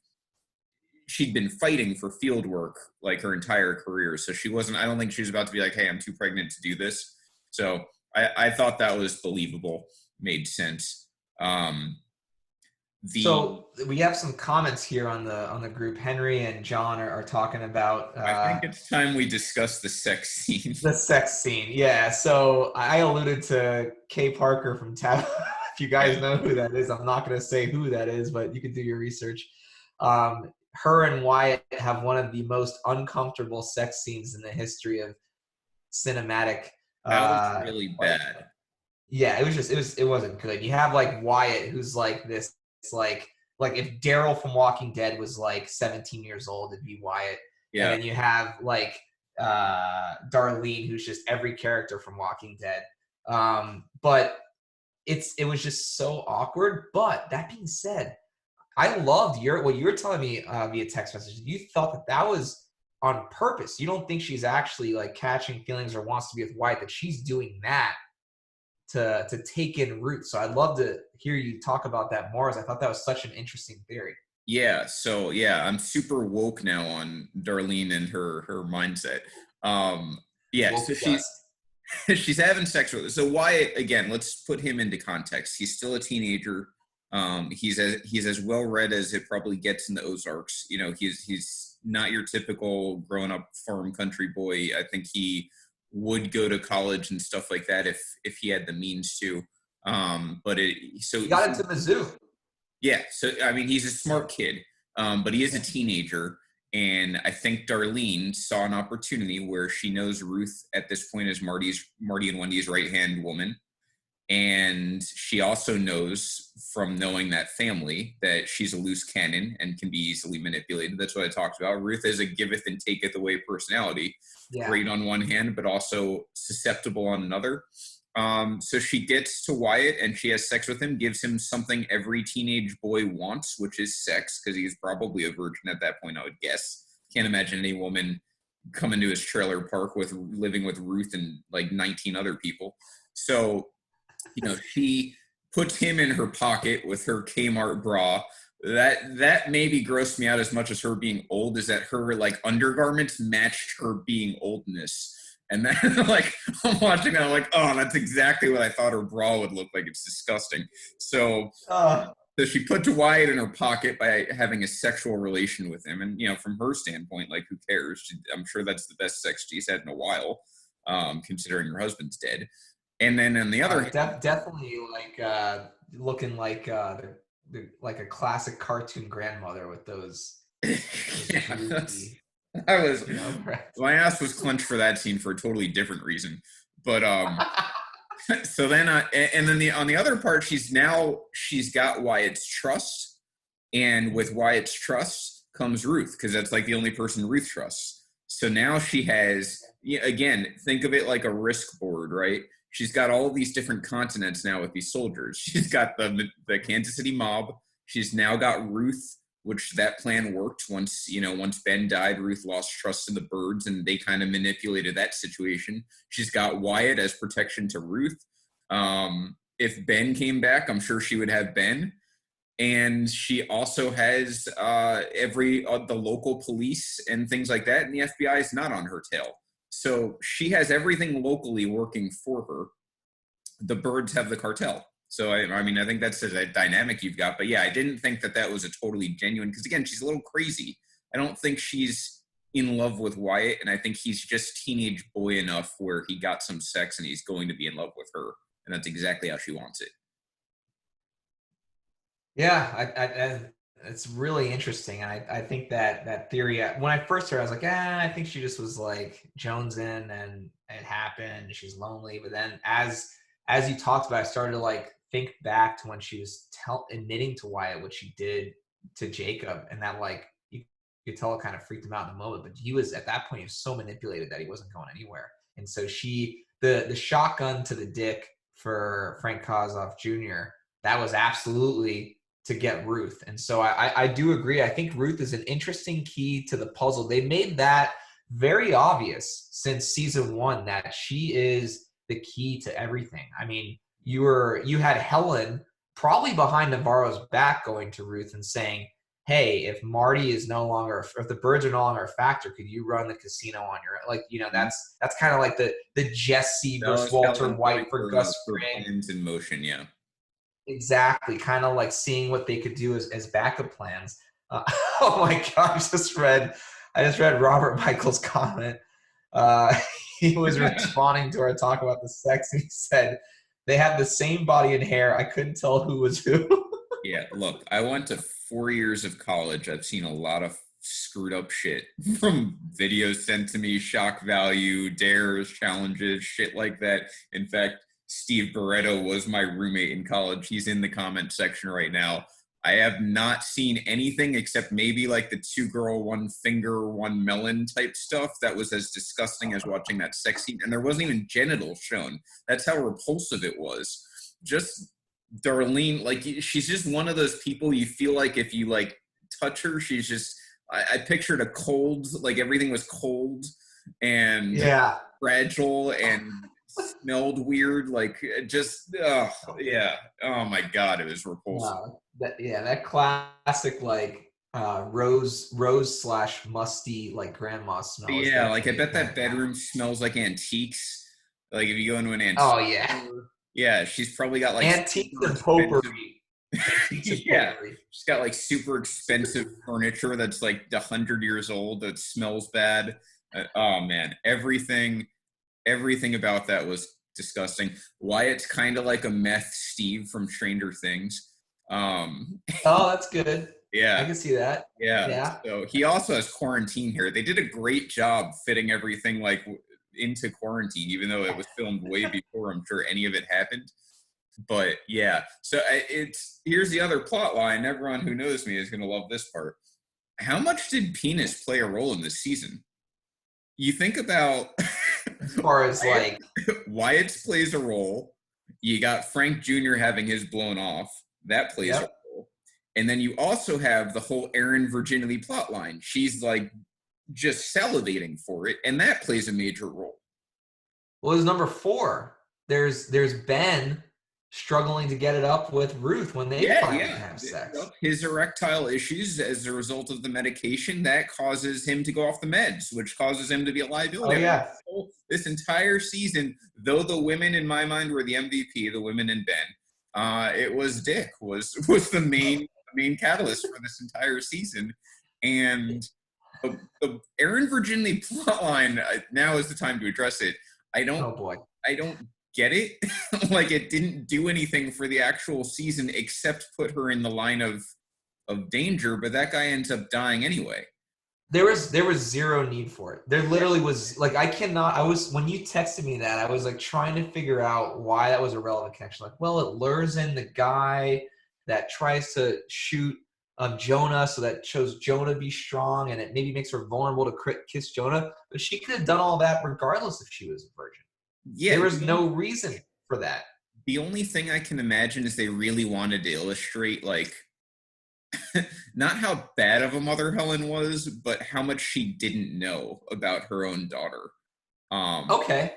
she'd been fighting for field work like her entire career. So I don't think she was about to be like, hey, I'm too pregnant to do this. So I thought that was believable, made sense. Um, the So we have some comments here on the group. Henry and John are talking about I think it's time we discuss the sex scene. the sex scene. Yeah. So I alluded to Kay Parker from Tab. If you guys Yeah, know who that is, I'm not going to say who that is, but you can do your research. Her and Wyatt have one of the most uncomfortable sex scenes in the history of cinematic. that was Uh, really like, bad. yeah, it wasn't good. You have like Wyatt, who's like this, it's like if Daryl from Walking Dead was like 17 years old, it'd be Wyatt. And Yeah, then you have like Darlene, who's just every character from Walking Dead. But it was just so awkward. But that being said, I loved what you were telling me via text message. You thought that was on purpose. You don't think she's actually like catching feelings or wants to be with Wyatt, that she's doing that to take in Ruth. So I'd love to hear you talk about that more, as I thought that was such an interesting theory. yeah. So yeah, I'm super woke now on Darlene and her mindset. Um, yeah, so Woke dust. she's having sex with her. So Wyatt, again, let's put him into context. He's still a teenager. He's as well read as it probably gets in the Ozarks. He's not your typical grown up farm country boy. I think he would go to college and stuff like that if he had the means to. But He got into Mizzou. yeah, so I mean, he's a smart kid, but he is a teenager, and I think Darlene saw an opportunity where she knows Ruth at this point is Marty and Wendy's right hand woman, and she also knows from knowing that family that she's a loose cannon and can be easily manipulated. That's what I talked about. Ruth is a giveth and taketh away personality, Yeah. great on one hand, but also susceptible on another. So she gets to Wyatt and she has sex with him, gives him something every teenage boy wants, which is sex, because he's probably a virgin at that point, I would guess. Can't imagine any woman coming to his trailer park with living with Ruth and like 19 other people. So, she puts him in her pocket with her Kmart bra. That maybe grossed me out as much as her being old, is that her like undergarments matched her being oldness. And then like I'm watching that, I'm like, oh, that's exactly what I thought her bra would look like. It's disgusting. So Uh, so she put Wyatt in her pocket by having a sexual relation with him. And from her standpoint, like who cares? I'm sure that's the best sex she's had in a while, considering her husband's dead. And then on the other hand, definitely like looking like like a classic cartoon grandmother with those yeah, droopy, I was breasts. my ass was clenched for that scene for a totally different reason. But so then and then on the other part, she's got Wyatt's trust, and with Wyatt's trust comes Ruth, because that's like the only person Ruth trusts. So now she has, again, think of it like a risk board, right? She's got all these different continents now with these soldiers. She's got the Kansas City mob. She's now got Ruth which that plan worked. Once Ben died, Ruth lost trust in the Birds, and they kind of manipulated that situation. She's got Wyatt as protection to Ruth. If Ben came back, I'm sure she would have Ben. And she also has the local police and things like that, and the FBI is not on her tail. So she has everything locally working for her. The Birds have the cartel. So, I mean, I think that's a dynamic you've got. But, yeah, I didn't think that was a totally genuine – because, again, she's a little crazy. I don't think she's in love with Wyatt, and I think he's just teenage boy enough where he got some sex and he's going to be in love with her, and that's exactly how she wants it. Yeah, it's really interesting. And I think that theory, when I first heard it, I was like, I think she just was like jonesing and it happened. She's lonely. But then as you talked about, I started to like think back to when she was admitting to Wyatt what she did to Jacob, and that like you could tell it kind of freaked him out in the moment. But he was at that point, he was so manipulated that he wasn't going anywhere. And so the shotgun to the dick for Frank Kozov Jr., that was absolutely to get Ruth. And so I do agree. I think Ruth is an interesting key to the puzzle. They made that very obvious since season 1 that she is the key to everything. I mean, you had Helen probably behind Navarro's back going to Ruth and saying, hey, if Marty is no longer, if the Birds are no longer a factor, could you run the casino on your, like, that's kind of like the Jesse versus Walter White for Gus Fring. In motion, yeah. Exactly, kind of like seeing what they could do as backup plans. Oh my God! I just read Robert Michael's comment. He was responding to our talk about the sex, and he said they have the same body and hair. I couldn't tell who was who. Yeah, look, I went to 4 years of college. I've seen a lot of screwed up shit from videos sent to me, shock value, dares, challenges, shit like that. In fact, Steve Barretto was my roommate in college. He's in the comment section right now. I have not seen anything except maybe like the 2-girl, 1-finger, 1 melon type stuff that was as disgusting as watching that sex scene. And there wasn't even genitals shown. That's how repulsive it was. Just Darlene, like, she's just one of those people you feel like if you like touch her, she's just, I pictured a cold, like everything was cold and fragile and smelled weird, like just yeah. Oh my God, it was repulsive. That classic like rose / musty like grandma smell. Yeah, like I bet that bedroom smells like antiques. Like if you go into an antique. Oh yeah. Yeah, she's probably got like antiques and potpourri. Yeah, she's got like super expensive furniture that's like 100 years old that smells bad. Oh man, everything about that was disgusting. Wyatt's kind of like a meth Steve from Stranger Things. Oh, that's good. Yeah, I can see that. Yeah. So he also has quarantine hair. They did a great job fitting everything like into quarantine, even though it was filmed way before I'm sure any of it happened. But yeah, so here's the other plot line. Everyone who knows me is going to love this part. How much did penis play a role in this season? You think about as far as like Wyatt's plays a role. You got Frank Jr. having his blown off. That plays a role. And then you also have the whole Erin virginity plot line. She's like just salivating for it, and that plays a major role. Well, there's number 4. There's Ben struggling to get it up with Ruth when they finally have sex. His erectile issues as a result of the medication, that causes him to go off the meds, which causes him to be a liability. Oh, yeah. This entire season, though the women in my mind were the MVP, the women in Ben, it was Dick was the main catalyst for this entire season. And the Erin Virginia plotline, now is the time to address it. I don't get it. Like, it didn't do anything for the actual season except put her in the line of danger, but that guy ends up dying anyway. There was zero need for it. There literally was, like, when you texted me that, I was like trying to figure out why that was a relevant connection. Like, well, it lures in the guy that tries to shoot Jonah, so that shows Jonah be strong, and it maybe makes her vulnerable to kiss Jonah. But she could have done all that regardless if she was a virgin. Yeah, there was no reason for that. The only thing I can imagine is they really wanted to illustrate, like, not how bad of a mother Helen was, but how much she didn't know about her own daughter. Um, Okay.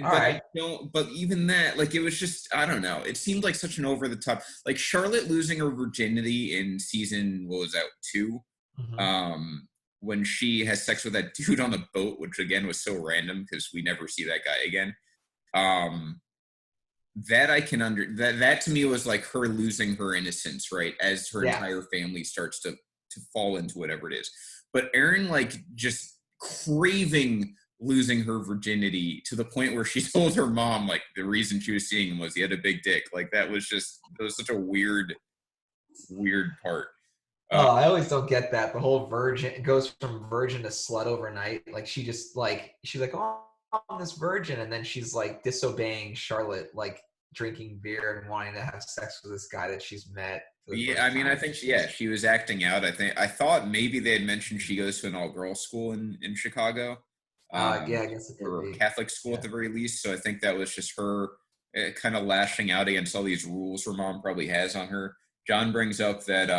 All but I right. don't. But even that, like, it was just I don't know. It seemed like such an over the top. Like Charlotte losing her virginity in season what was that 2? Hmm. Um, when she has sex with that dude on the boat, which again was so random because we never see that guy again. Um, that I can that to me was like her losing her innocence, right? As her Yeah. entire family starts to fall into whatever it is. But Erin like just craving losing her virginity to the point where she told her mom like the reason she was seeing him was he had a big dick. Like that was such a weird part. Uh, Oh, I always don't get that. The whole virgin, it goes from virgin to slut overnight. Like she just like she's like, oh, I'm this virgin, and then she's like disobeying Charlotte, like drinking beer and wanting to have sex with this guy that she's met for the yeah, I first mean, I time. think It's just she was acting out. I thought maybe they had mentioned she goes to an all girls school in Chicago, yeah, I guess it could or be. Catholic school at Yeah. the very least. So I think that was just her kind of lashing out against all these rules her mom probably has on her. John brings up that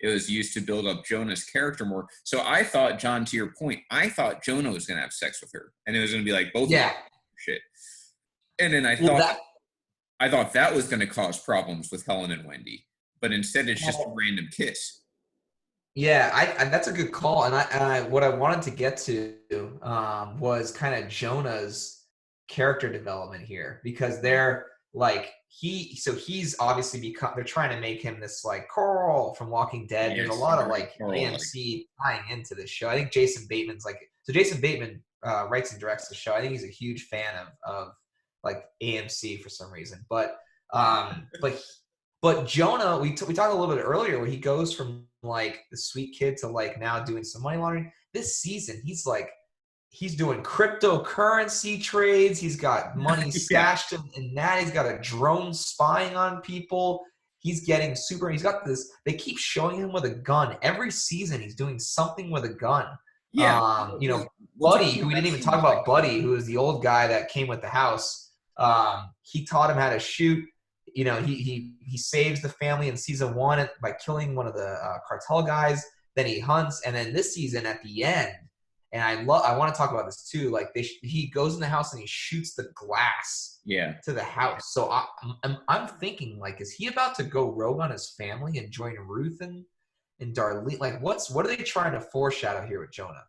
it was used to build up Jonah's character more. So I thought, John, to your point, I thought Jonah was going to have sex with her, and it was going to be like both of them Yeah. shit. And then Well, that. I thought that was going to cause problems with Helen and Wendy, but instead it's just a Well, random kiss. yeah, that's a good call. And I what I wanted to get to was kind of Jonah's character development here because they're like he's obviously become they're trying to make him this like Carl from Walking Dead. There's a Yes, lot of very like Carl like. AMC tying into this show. I think Jason Bateman's like so Jason Bateman writes and directs the show. I think he's a huge fan of like AMC for some reason. But Jonah, we talked a little bit earlier where he goes from like the sweet kid to like now doing some money laundering. This season, he's doing cryptocurrency trades. He's got money Yeah, stashed in that. He's got a drone spying on people. He's getting super. He's got this. They keep showing him with a gun every season. He's doing something with a gun. yeah. We'll talk Buddy, about who we that didn't even scene in talk a about, second. Buddy, who is the old guy that came with the house. He taught him how to shoot. He saves the family in season one by killing one of the cartel guys. Then he hunts, and then this season at the end, and I want to talk about this too. Like he goes in the house and he shoots the glass Yeah, to the house. So I'm thinking like, is he about to go rogue on his family and join Ruth and Darlene? Like, what are they trying to foreshadow here with Jonah?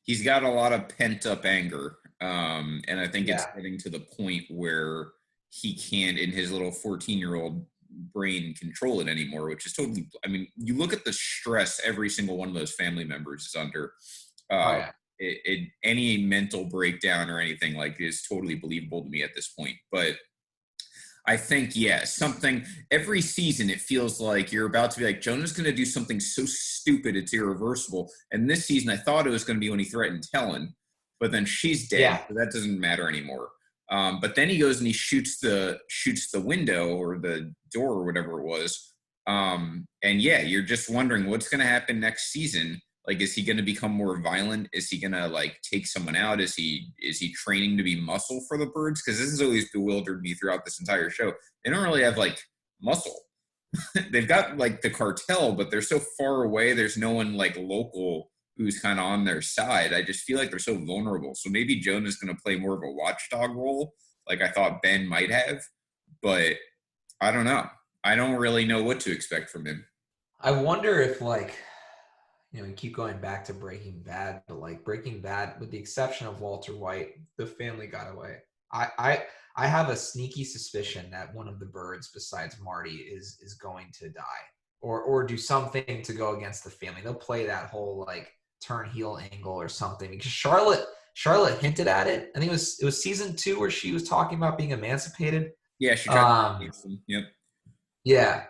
he's got a lot of pent up anger, and I think it's Yeah, getting to the point where he can't, in his little 14-year-old brain, control it anymore. Which is totally. I mean, you look at the stress every single one of those family members is under. oh Uh, yeah, any mental breakdown or anything like is totally believable to me at this point, but I think, yeah, something every season it feels like you're about to be like, Jonah's going to do something so stupid it's irreversible. And this season, I thought it was going to be when he threatened Helen, but then she's dead, yeah. so that doesn't matter anymore. But then he goes and he shoots the window or the door or whatever it was. And yeah, you're just wondering what's going to happen next season. Like, is he going to become more violent? Is he going to like take someone out? Is he training to be muscle for the birds? Because this has always bewildered me throughout this entire show. They don't really have like muscle. They've got like the cartel, but they're so far away. There's no one like local who's kind of on their side. I just feel like they're so vulnerable. So maybe Jonah's going to play more of a watchdog role, like I thought Ben might have. But I don't know. I don't really know what to expect from him. I wonder if like we keep going back to Breaking Bad, but like Breaking Bad, with the exception of Walter White, the family got away. I I I have a sneaky suspicion that one of the birds, besides Marty, is going to die or do something to go against the family. They'll play that whole like turn heel angle or something because Charlotte hinted at it. I think it was season 2 where she was talking about being emancipated. Yeah, she tried to Um, replace him. Yep. yeah.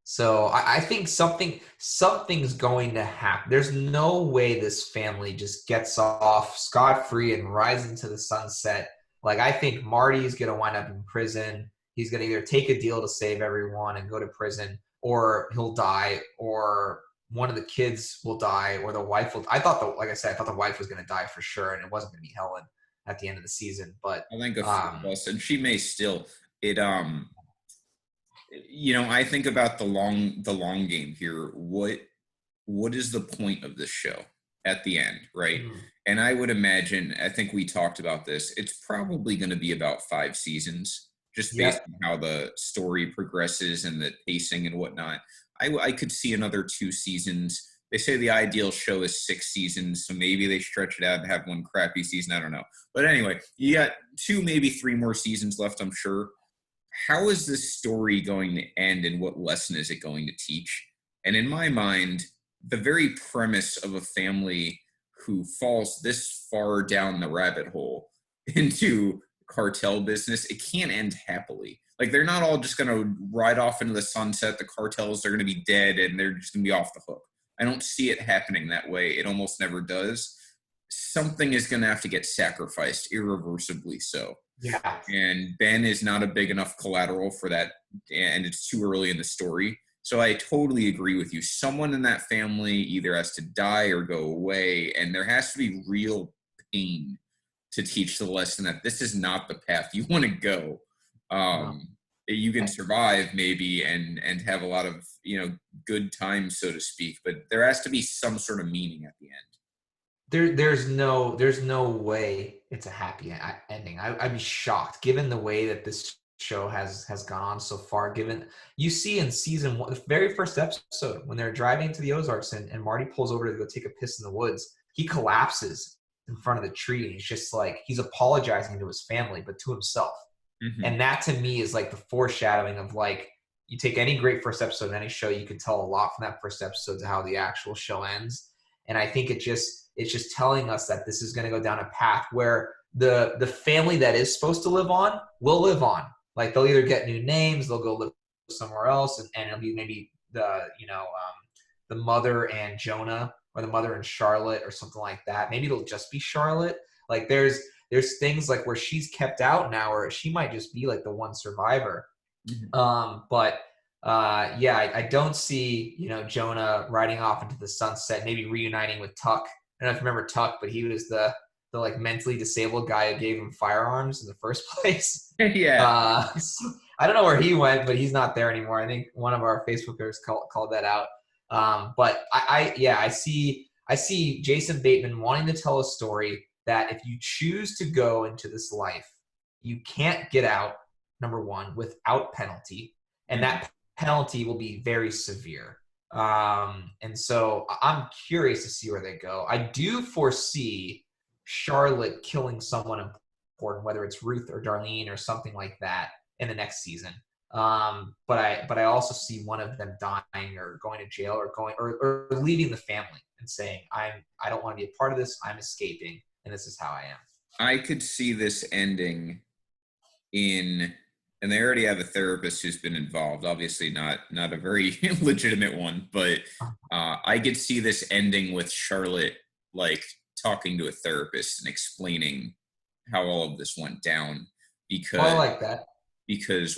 So I think something's going to happen. There's no way this family just gets off scot-free and rides into the sunset. Like I think Marty's gonna wind up in prison. He's gonna either take a deal to save everyone and go to prison, or he'll die, or one of the kids will die, or the wife will. Like I said, I thought the wife was gonna die for sure, and it wasn't gonna be Helen at the end of the season. But I think a few of um, us, and she may still. It I think about the long game here. What is the point of this show at the end, right? Mm. And I would imagine, I think we talked about this, it's probably going to be about 5 seasons, just based Yep. on how the story progresses and the pacing and whatnot. I could see another 2 seasons. They say the ideal show is 6 seasons, so maybe they stretch it out and have one crappy season. I don't know. But anyway, you got 2, maybe 3 more seasons left, I'm sure. How is this story going to end and what lesson is it going to teach? And in my mind, the very premise of a family who falls this far down the rabbit hole into cartel business, it can't end happily. Like they're not all just going to ride off into the sunset. The cartels are going to be dead and they're just going to be off the hook. I don't see it happening that way. It almost never does. Something is going to have to get sacrificed, irreversibly so. Yeah. And Ben is not a big enough collateral for that, and it's too early in the story. So I totally agree with you. Someone in that family either has to die or go away, and there has to be real pain to teach the lesson that this is not the path you want to go. No. You can survive maybe and have a lot of good times, so to speak, but there has to be some sort of meaning at the end. There's no way it's a happy ending. I'd be shocked given the way that this show has gone on so far. Given you see in season 1, the very first episode, when they're driving to the Ozarks and Marty pulls over to go take a piss in the woods, he collapses in front of the tree and he's just like he's apologizing to his family, but to himself. Mm-hmm. And that to me is like the foreshadowing of like you take any great first episode of any show, you can tell a lot from that first episode to how the actual show ends. And I think it's just telling us that this is going to go down a path where the family that is supposed to live on will live on. Like they'll either get new names, they'll go live somewhere else, and it'll be maybe the mother and Jonah or the mother and Charlotte or something like that. Maybe it'll just be Charlotte. Like there's things like where she's kept out now, or she might just be like the one survivor. Mm-hmm. But yeah, I don't see Jonah riding off into the sunset, maybe reuniting with Tuck. I don't know if you remember Tuck, but he was the like mentally disabled guy who gave him firearms in the first place. Yeah. So I don't know where he went, but he's not there anymore. I think one of our Facebookers called that out. But I see Jason Bateman wanting to tell a story that if you choose to go into this life, you can't get out, number one, without penalty. And Mm-hmm. that penalty will be very severe. And so I'm curious to see where they go. I do foresee Charlotte killing someone important, whether it's Ruth or Darlene or something like that in the next season. But I also see one of them dying or going to jail or going or leaving the family and saying, I don't want to be a part of this. I'm escaping, and this is how I am. I could see this ending and they already have a therapist who's been involved. Obviously, not a very legitimate one, but I could see this ending with Charlotte like talking to a therapist and explaining how all of this went down Oh, I because like that.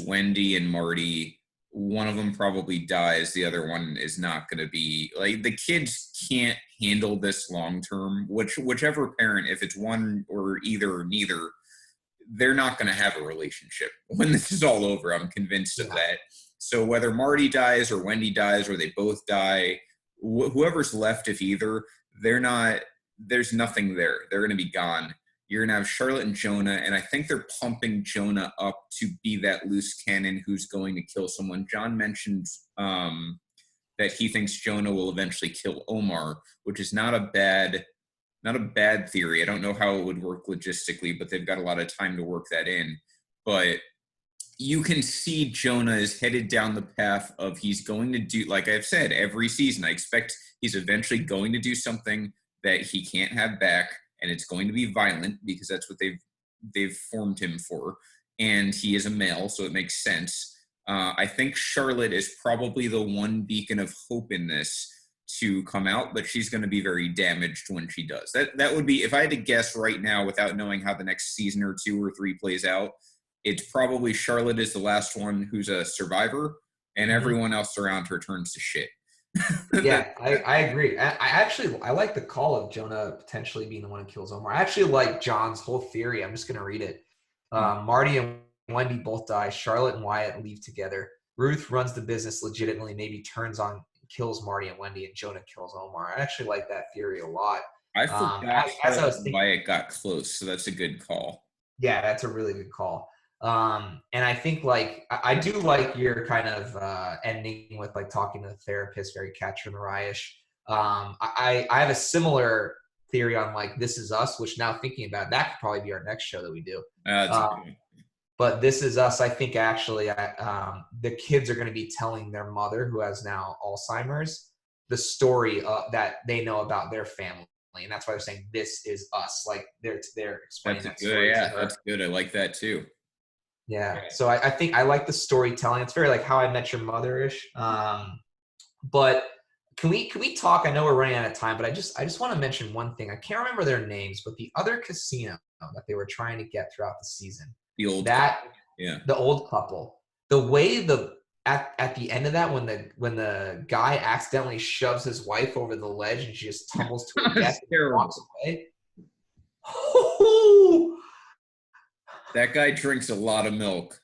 Wendy and Marty, one of them probably dies, the other one is not going to be like the kids can't handle this long term. Whichever parent, if it's one or either or neither, they're not going to have a relationship when this is all over. I'm convinced of Yeah. that. So whether Marty dies or Wendy dies or they both die, whoever's left, if either, they're not. There's nothing there. They're going to be gone. You're going to have Charlotte and Jonah, and I think they're pumping Jonah up to be that loose cannon who's going to kill someone. John mentioned that he thinks Jonah will eventually kill Omar, which is not a bad theory. I don't know how it would work logistically, but they've got a lot of time to work that in. But you can see Jonah is headed down the path of he's going to do, like I've said, every season, I expect he's eventually going to do something that he can't have back, and it's going to be violent because that's what they've formed him for. And he is a male, so it makes sense. I think Charlotte is probably the one beacon of hope in this to come out, but she's going to be very damaged when she does. That would be, if I had to guess right now without knowing how the next season or 2 or 3 plays out, it's probably Charlotte is the last one who's a survivor, and Mhm. everyone else around her turns to shit. Yeah, I agree. I like the call of Jonah potentially being the one who kills Omar. I actually like John's whole theory. I'm just going to read it. Marty and Wendy both die. Charlotte and Wyatt leave together. Ruth runs the business legitimately, maybe kills Marty and Wendy, and Jonah kills Omar. I actually like that theory a lot. I forgot As I was thinking, why it got close, so that's a good call. yeah, that's a really good call. And I think like I do like your kind of ending with like talking to the therapist, very Catcher in the Rye-ish. I have a similar theory on like This Is Us, which now thinking about it, that could probably be our next show that we do. That's Uh, good. but This Is Us, I think actually the kids are going to be telling their mother, who has now Alzheimer's, the story that they know about their family. And that's why they're saying This Is Us. Like they're explaining That's a that good, story to yeah, her. that's good. I like that too. Yeah. So I think I like the storytelling. It's very like How I Met Your Mother-ish. But can we talk? I know we're running out of time, but I just want to mention one thing. I can't remember their names, but the other casino that they were trying to get throughout the season, The old that couple. Yeah. the old couple, the way at the end of that when the guy accidentally shoves his wife over the ledge and she just tumbles to her death That's and terrible. walks away. That guy drinks a lot of milk.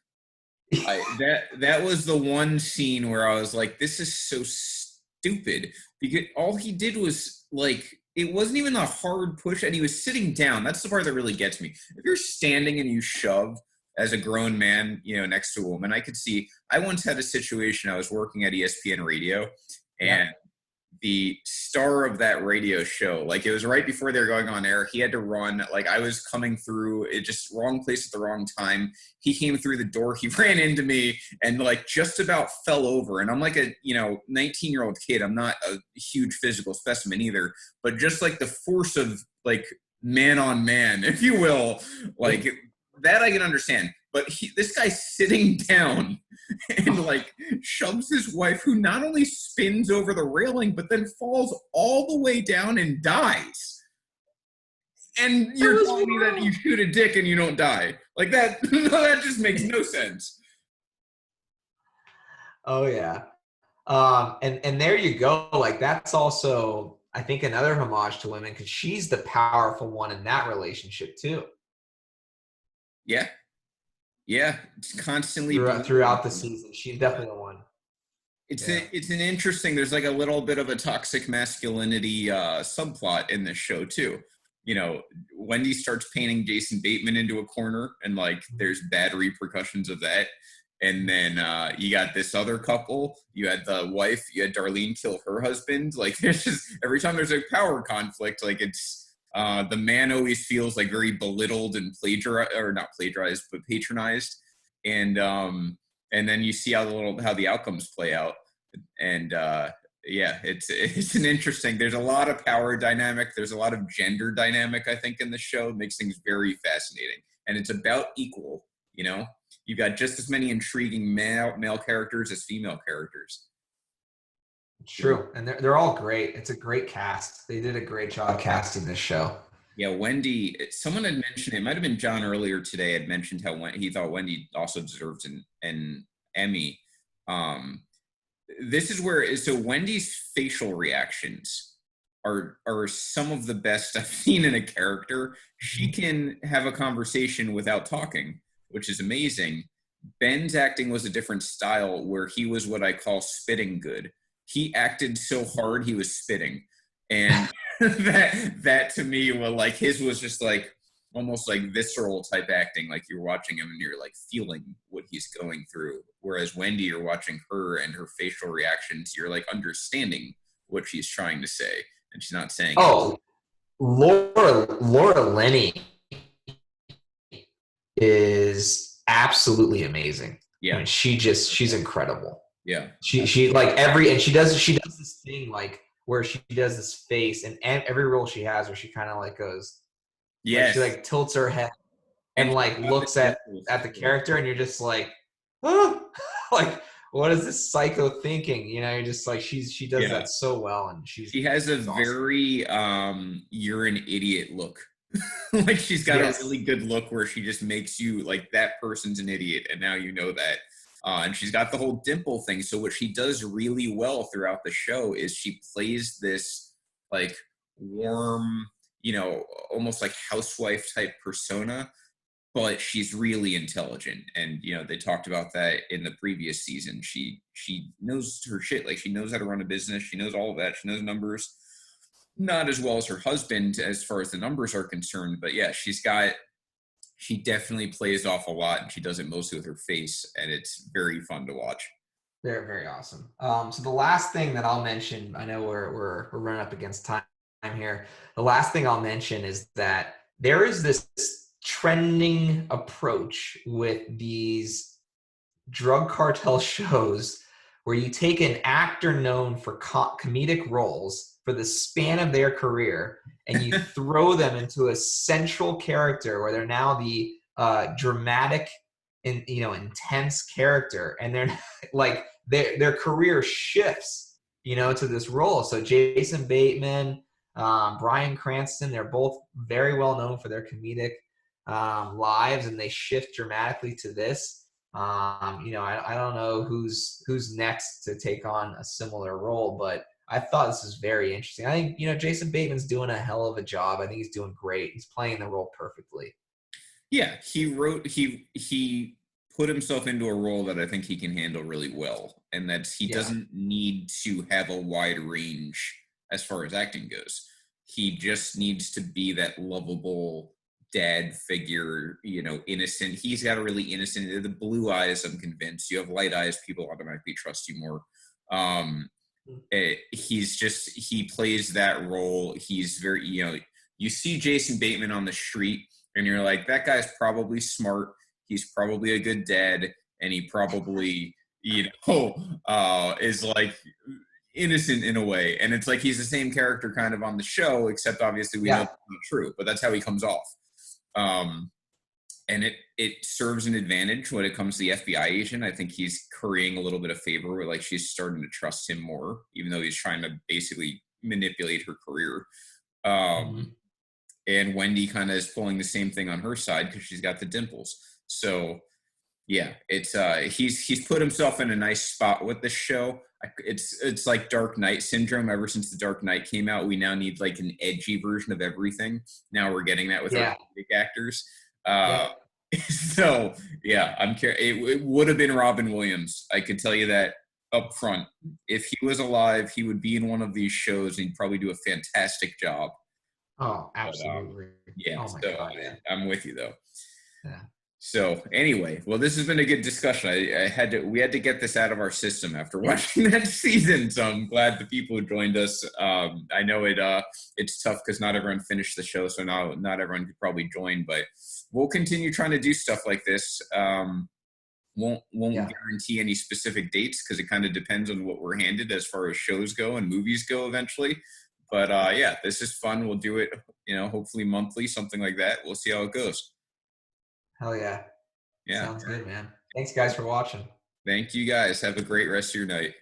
That was the one scene where I was like, this is so stupid, because all he did was like, it wasn't even a hard push, and he was sitting down. That's the part that really gets me. If you're standing and you shove as a grown man, next to a woman, I could see. I once had a situation. I was working at ESPN Radio, Yeah. and the star of that radio show, like it was right before they were going on air, he had to run, like I was coming through, it just wrong place at the wrong time. He came through the door, he ran into me and like just about fell over, and I'm like a 19-year-old kid. I'm not a huge physical specimen either, but just like the force of like man on man, if you will, like that I can understand. But this guy's sitting down and like shoves his wife, who not only spins over the railing but then falls all the way down and dies. And you're telling me that you shoot a dick and you don't die like that? That just makes no sense. Oh yeah. And there you go. Like that's also, I think, another homage to women, because she's the powerful one in that relationship too. Yeah, it's constantly Throughout the belittling. season, she's definitely the one. Yeah. It's an interesting. There's like a little bit of a toxic masculinity subplot in this show too. Wendy starts painting Jason Bateman into a corner, and like there's bad repercussions of that. And then you got this other couple. You had the wife. You had Darlene kill her husband. Like there's just every time there's a power conflict, like it's the man always feels like very belittled and plagiarized, or not plagiarized, but patronized. And then you see how the outcomes play out. And yeah, it's an interesting. There's a lot of power dynamic. There's a lot of gender dynamic, I think, in the show. It makes things very fascinating, and it's about equal. You've got just as many intriguing male characters as female characters. True, and they're all great. It's a great cast. They did a great job casting this show. Yeah, Wendy. Someone had mentioned, it might have been John earlier today, had mentioned how he thought Wendy also deserves an Emmy. This is where, so Wendy's facial reactions are some of the best I've seen in a character. She can have a conversation without talking, which is amazing. Ben's acting was a different style, where he was what I call spitting good. He acted so hard he was spitting, and that to me, well, like his was just like almost like visceral type acting, like you're watching him and you're like feeling what he's going through. Whereas Wendy, you're watching her and her facial reactions, you're like understanding what she's trying to say, and she's not saying it. Oh, Laura Linney is absolutely amazing. I Yeah, mean, she's incredible. yeah, She like and she does this thing like where she does this face, and every role she has where she kind of like goes, like she yes. like tilts her head And and she's like got the looks at dimples the too. character, and you're just like, oh, like what is this psycho thinking? You're just like she does Yeah, that so well, and she has a she's awesome. very you're an idiot look. Like she's got a Yes, really good look where she just makes you like that person's an idiot, and now you know that. And she's got the whole dimple thing. So what she does really well throughout the show is she plays this like warm, almost like housewife type persona, but she's really intelligent. And they talked about that in the previous season. She knows her shit. Like, she knows how to run a business. She knows all of that. She knows numbers. Not as well as her husband as far as the numbers are concerned, but yeah, she definitely plays off a lot, and she does it mostly with her face, and it's very fun to watch. Very, very awesome. So the last thing that I'll mention, I know we're running up against time here. The last thing I'll mention is that there is this trending approach with these drug cartel shows where you take an actor known for comedic roles for the span of their career and you throw them into a central character where they're now the dramatic and intense character, and they're like their career shifts to this role. So Jason Bateman, Bryan Cranston, they're both very well known for their comedic lives, and they shift dramatically to this. I don't know who's next to take on a similar role, but I thought this was very interesting. I think Jason Bateman's doing a hell of a job. I think he's doing great. He's playing the role perfectly. Yeah, he put himself into a role that I think he can handle really well, and that he doesn't need to have a wide range as far as acting goes. He just needs to be that lovable dad figure, innocent. He's got a really innocent, the blue eyes, I'm convinced. You have light eyes, people automatically trust you more. He plays that role. He's very, you see Jason Bateman on the street and you're like, that guy's probably smart. He's probably a good dad. And he probably, is like innocent in a way. And it's like, he's the same character kind of on the show, except obviously we know it's not true, but that's how he comes off. And it serves an advantage when it comes to the FBI agent. I think he's currying a little bit of favor where, like, she's starting to trust him more, even though he's trying to basically manipulate her career. And Wendy kind of is pulling the same thing on her side because she's got the dimples. So yeah, it's he's put himself in a nice spot with the show. It's like Dark Knight syndrome. Ever since the Dark Knight came out, we now need like an edgy version of everything. Now we're getting that with our big actors. So yeah, it would have been Robin Williams. I could tell you that up front. If he was alive, he would be in one of these shows and he'd probably do a fantastic job. Oh, absolutely. Yeah. Oh my So God, yeah. I'm with you though. Yeah. So anyway, well, this has been a good discussion. We had to get this out of our system after watching that season. So I'm glad the people who joined us. I know it's tough because not everyone finished the show, so not everyone could probably join. But we'll continue trying to do stuff like this. Won't guarantee any specific dates because it kind of depends on what we're handed as far as shows go and movies go eventually. But yeah, this is fun. We'll do it, hopefully monthly, something like that. We'll see how it goes. Hell yeah. Yeah. Sounds good, man. Thanks, guys, for watching. Thank you, guys. Have a great rest of your night.